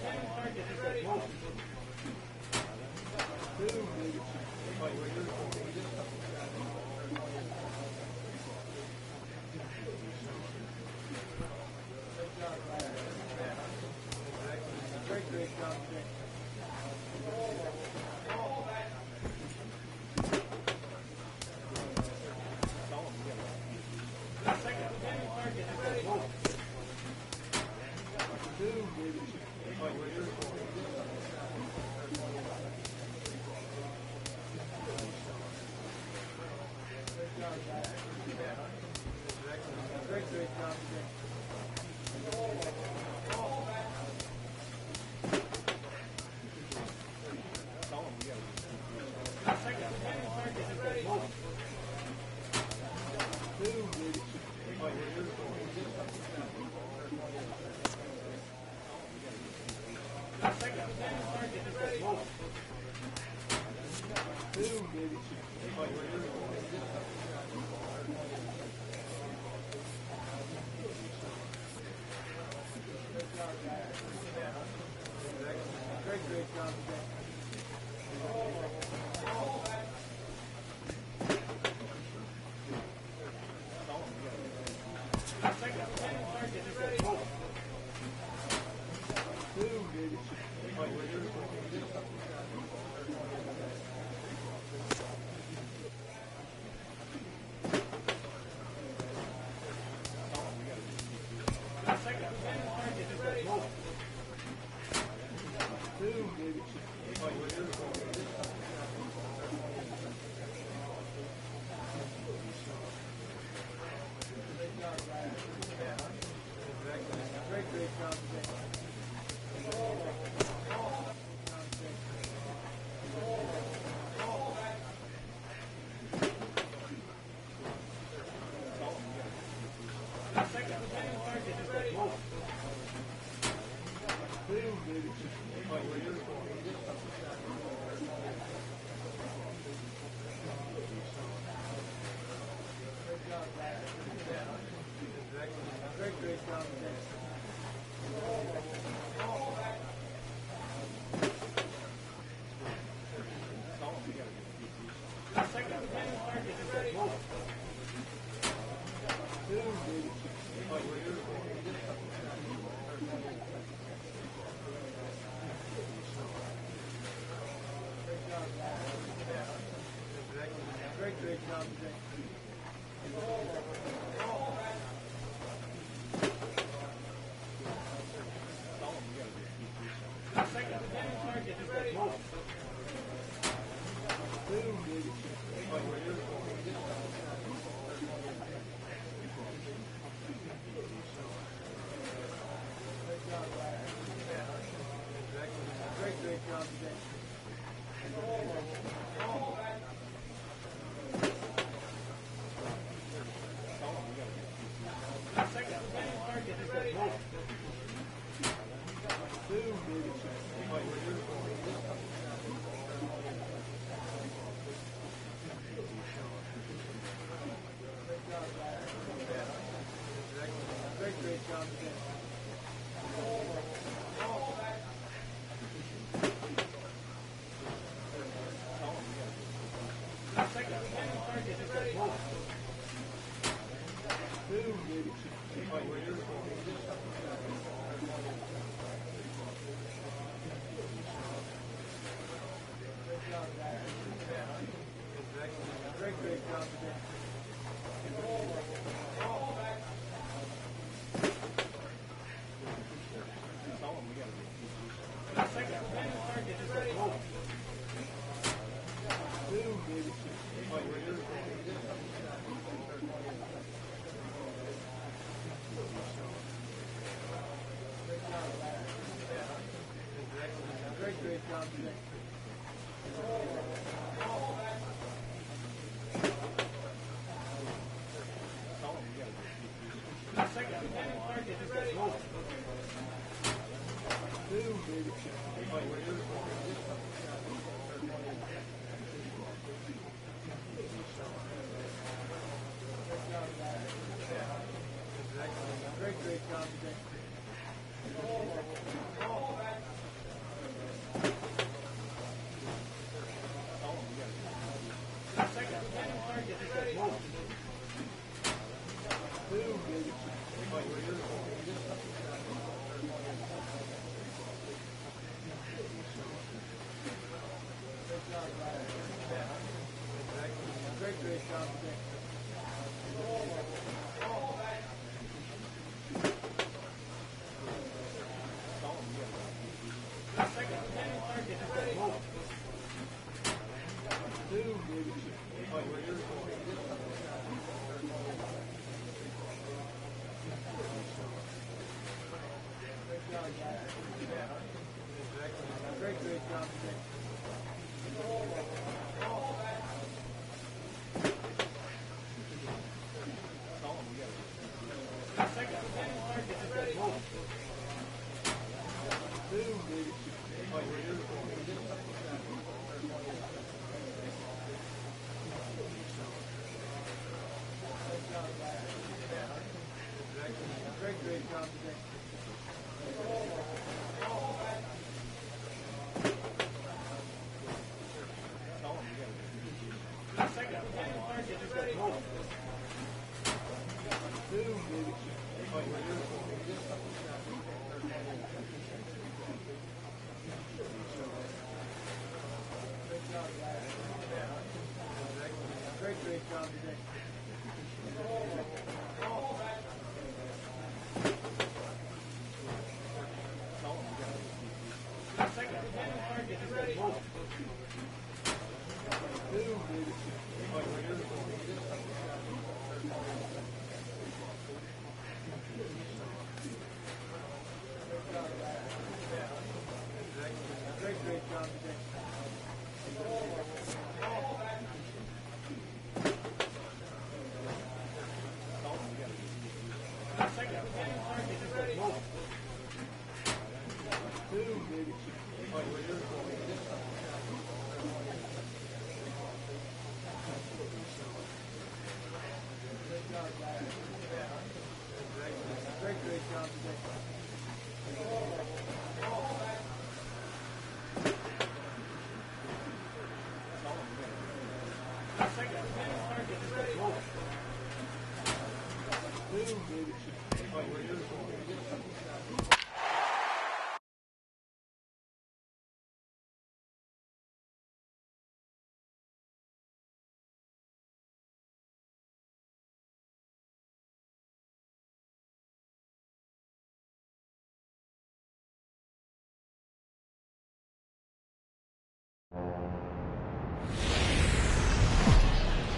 job today.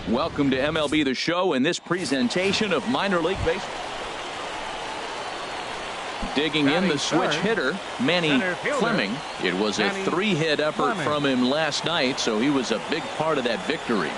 Welcome to MLB The Show in this presentation of minor league baseball. Digging in the switch hitter, Manny Fleming. It was a 3-hit effort from him last night, so he was a big part of that victory.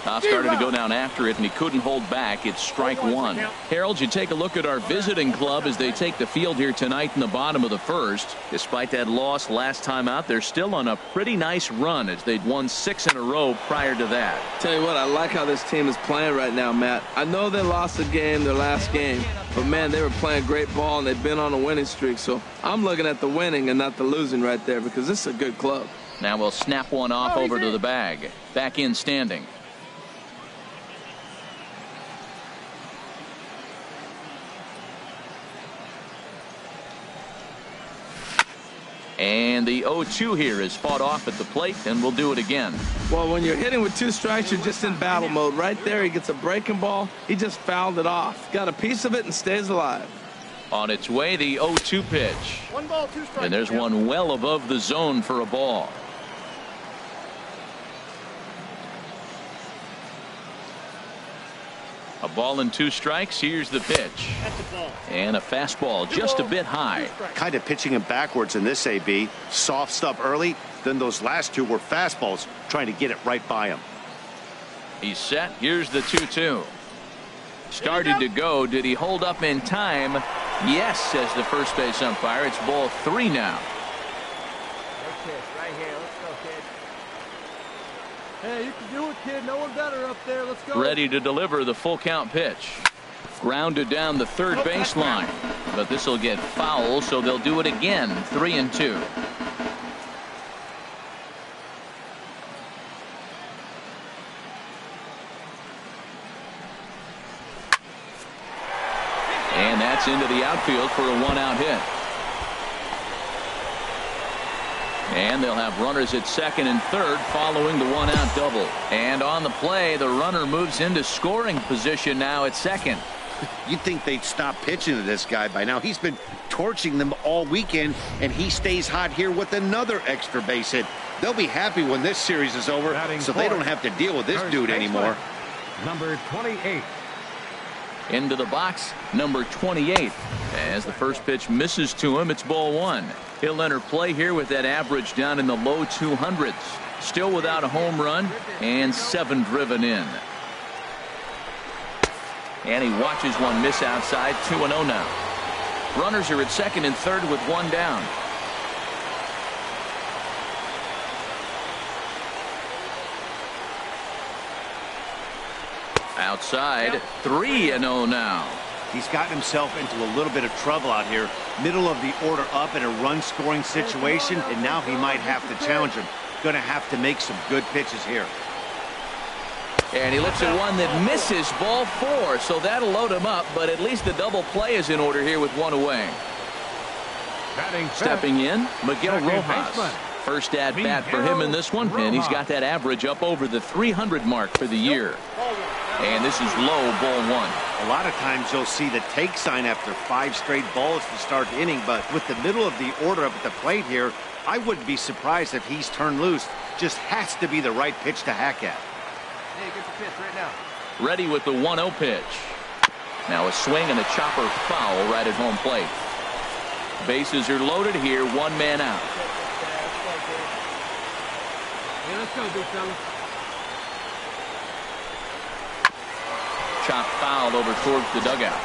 Started to go down after it, and he couldn't hold back. It's strike one. Harold, you take a look at our visiting club as they take the field here tonight in the bottom of the first. Despite that loss last time out, they're still on a pretty nice run as they'd won 6 in a row prior to that. Tell you what, I like how this team is playing right now, Matt. I know they lost the game, their last game, but man, they were playing great ball and they've been on a winning streak. So I'm looking at the winning and not the losing right there, because this is a good club. Now we'll snap one off over to the bag. Back in standing. And the 0-2 here is fought off at the plate, and we'll do it again. Well, when you're hitting with 2 strikes, you're just in battle mode. Right there, he gets a breaking ball. He just fouled it off. Got a piece of it and stays alive. On its way, the 0-2 pitch. 1 ball, 2 strikes. And there's one well above the zone for a ball. A ball and 2 strikes. Here's the pitch. And a fastball just a bit high. Kind of pitching him backwards in this AB. Soft stuff early. Then those last 2 were fastballs, trying to get it right by him. He's set. Here's the 2-2. Started to go. Did he hold up in time? Yes, says the first base umpire. It's ball 3 now. Right here. Let's go, kid. Hey, you can do it, kid. No one better up there. Let's go. Ready to deliver the full count pitch. Grounded down the third baseline. But this will get foul, so they'll do it again. 3-2. And that's into the outfield for a 1-out hit. And they'll have runners at second and third following the 1-out double. And on the play, the runner moves into scoring position now at second. You'd think they'd stop pitching to this guy by now. He's been torching them all weekend, and he stays hot here with another extra base hit. They'll be happy when this series is over, so they don't have to deal with this dude anymore. Number 28. Into the box, number 28. As the first pitch misses to him, it's ball one. He'll enter play here with that average down in the low 200s. Still without a home run and 7 driven in. And he watches one miss outside. 2-0 now. Runners are at second and third with one down. Outside, 3-0 now. He's gotten himself into a little bit of trouble out here. Middle of the order up in a run-scoring situation, and now he might have to challenge him. Going to have to make some good pitches here. And he looks at one that misses, ball 4, so that'll load him up, but at least the double play is in order here with one away. Stepping in, Miguel Rojas. First at bat for him in this one, and he's got that average up over the 300 mark for the year. And this is low, ball 1. A lot of times you'll see the take sign after 5 straight balls to start the inning, but with the middle of the order up at the plate here, I wouldn't be surprised if he's turned loose. Just has to be the right pitch to hack at. Hey, get the pitch right now. Ready with the 1-0 pitch. Now a swing and a chopper foul right at home plate. Bases are loaded here, 1 man out. Hey, let's go, big fella. Chop fouled over towards the dugout.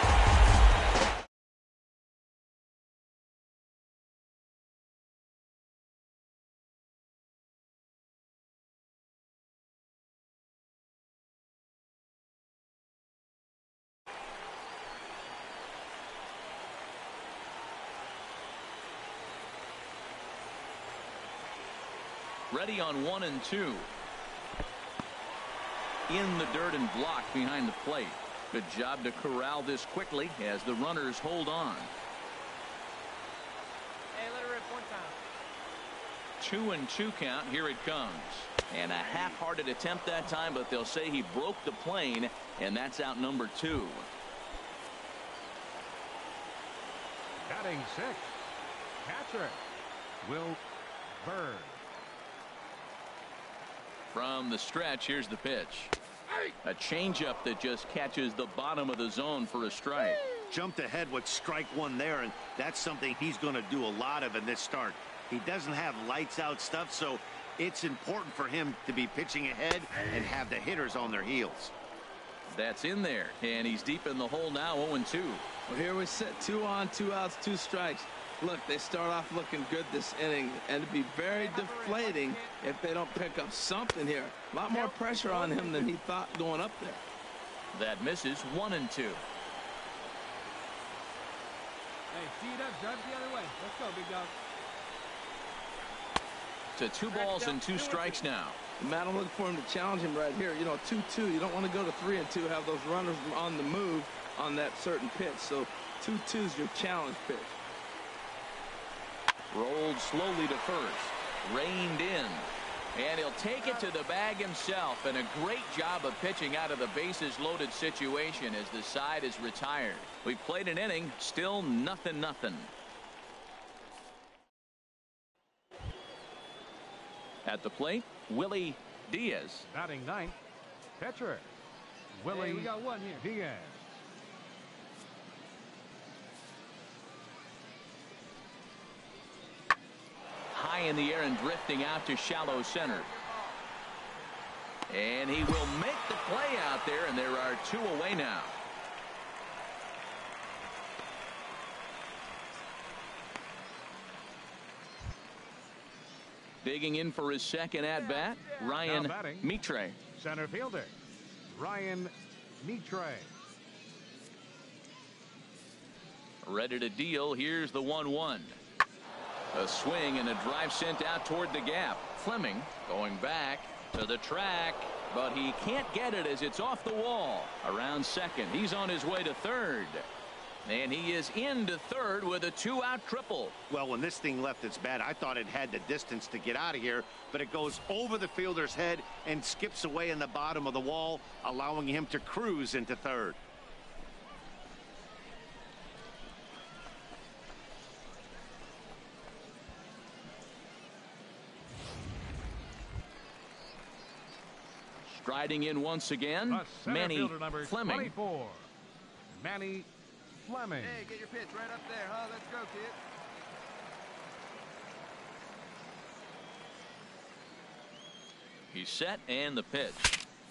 Ready on 1 and 2. In the dirt and blocked behind the plate. Good job to corral this quickly as the runners hold on. Hey, let it rip one time. 2-2 count. Here it comes. And a half-hearted attempt that time, but they'll say he broke the plane, and that's out number 2. Batting 6. Catcher Will Bird. From the stretch, here's the pitch. A changeup that just catches the bottom of the zone for a strike. Jumped ahead with strike 1 there, and that's something he's going to do a lot of in this start. He doesn't have lights out stuff, so it's important for him to be pitching ahead and have the hitters on their heels. That's in there, and he's deep in the hole now, 0-2. Well, here we sit, 2 on, 2 outs, 2 strikes. Look, they start off looking good this inning, and it'd be very deflating if they don't pick up something here. A lot more pressure on him than he thought going up there. That misses, 1-2. Hey, see it up, drive the other way. Let's go, big dog. To 2 balls and 2 strikes now. Matt, I'm looking for him to challenge him right here. You know, 2-2. You don't want to go to 3-2, have those runners on the move on that certain pitch. So 2-2 is your challenge pitch. Rolled slowly to first. Reined in. And he'll take it to the bag himself. And a great job of pitching out of the bases loaded situation as the side is retired. We played an inning. Still 0-0. At the plate, Willie Diaz. Batting 9th. Catcher Willie we got one here. Diaz. High in the air and drifting out to shallow center. And he will make the play out there, and there are 2 away now. Digging in for his second at bat, Ryan Mitre. Center fielder Ryan Mitre. Ready to deal. Here's the 1-1. A swing and a drive sent out toward the gap. Fleming going back to the track, but he can't get it as it's off the wall. Around second. He's on his way to third. And he is into third with a 2-out triple. Well, when this thing left its bat, I thought it had the distance to get out of here, but it goes over the fielder's head and skips away in the bottom of the wall, allowing him to cruise into third. Striding in once again, Manny Fleming. 24. Manny Fleming. Hey, get your pitch right up there, huh? Let's go, kid. He's set and the pitch.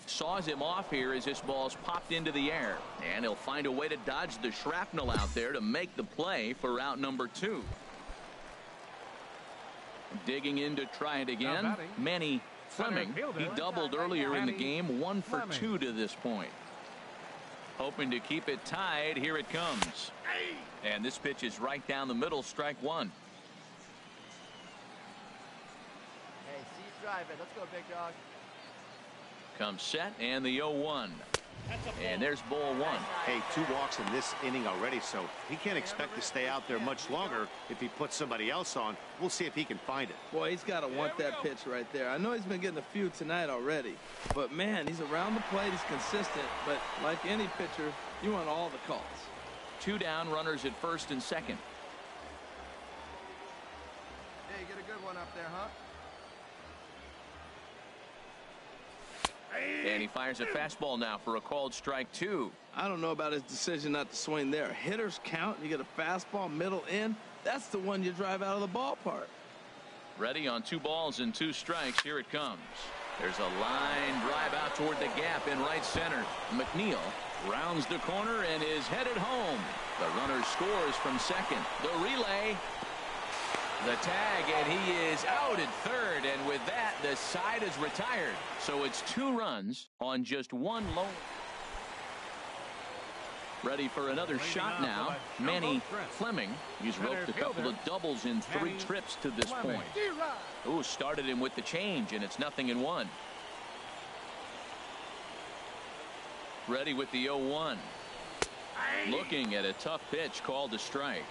Saws him off here as this ball's popped into the air. And he'll find a way to dodge the shrapnel out there to make the play for out number 2. Digging in to try it again. Manny Fleming. He doubled earlier in the game. 1 for 2 to this point. Hoping to keep it tied. Here it comes. And this pitch is right down the middle. Strike 1. Hey, see you driving. Let's go, big dog. Comes set and the 0-1. And there's ball 1. Hey, 2 walks in this inning already, so he can't expect to stay out there much longer if he puts somebody else on. We'll see if he can find it. Boy, he's got to want that pitch right there. I know he's been getting a few tonight already, but man, he's around the plate, he's consistent, but like any pitcher, you want all the calls. 2 down, runners at first and second. Hey, get a good one up there, huh? And he fires a fastball now for a called strike 2. I don't know about his decision not to swing there. Hitters count, you get a fastball middle in. That's the one you drive out of the ballpark. Ready on 2 balls and 2 strikes. Here it comes. There's a line drive out toward the gap in right center. McNeil rounds the corner and is headed home. The runner scores from second. The relay. The tag, and he is out at third, and with that, the side is retired. So it's 2 runs on just 1 low. Ready for another shot now. Manny Fleming. He's roped a couple of doubles in 3 trips to this point. Ooh, started him with the change, and it's 0-1. Ready with the 0-1. Looking at a tough pitch called a strike.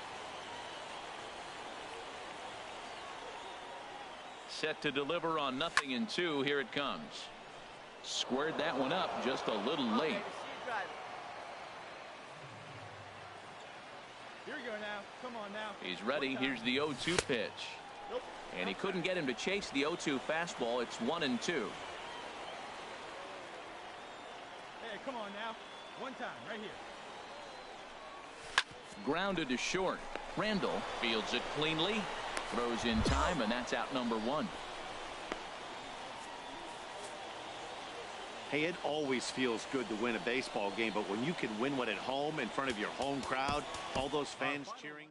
Set to deliver on 0-2. Here it comes. Squared that one up just a little late. Here we go now. Come on now. He's ready. Here's the 0-2 pitch. And he couldn't get him to chase the 0-2 fastball. It's 1-2. Hey, come on now. One time, right here. Grounded to short. Randall fields it cleanly. Throws in time, and that's out number 1. Hey, it always feels good to win a baseball game, but when you can win one at home in front of your home crowd, all those fans cheering.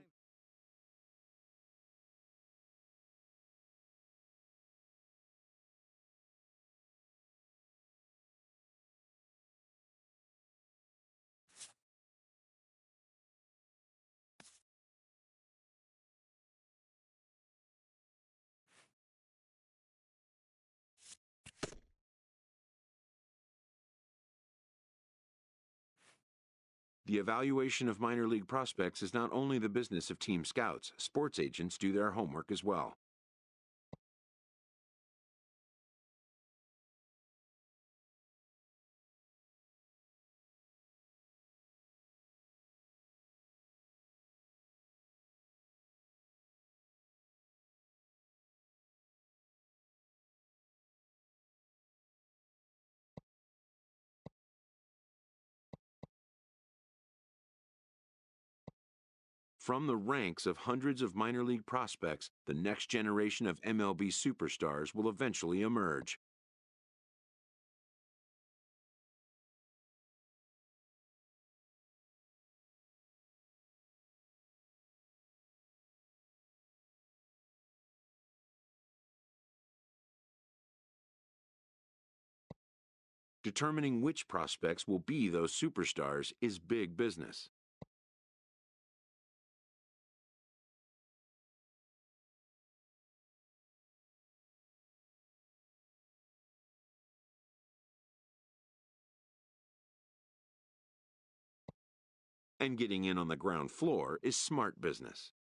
The evaluation of minor league prospects is not only the business of team scouts. Sports agents do their homework as well. From the ranks of hundreds of minor league prospects, the next generation of MLB superstars will eventually emerge. Determining which prospects will be those superstars is big business. And getting in on the ground floor is smart business.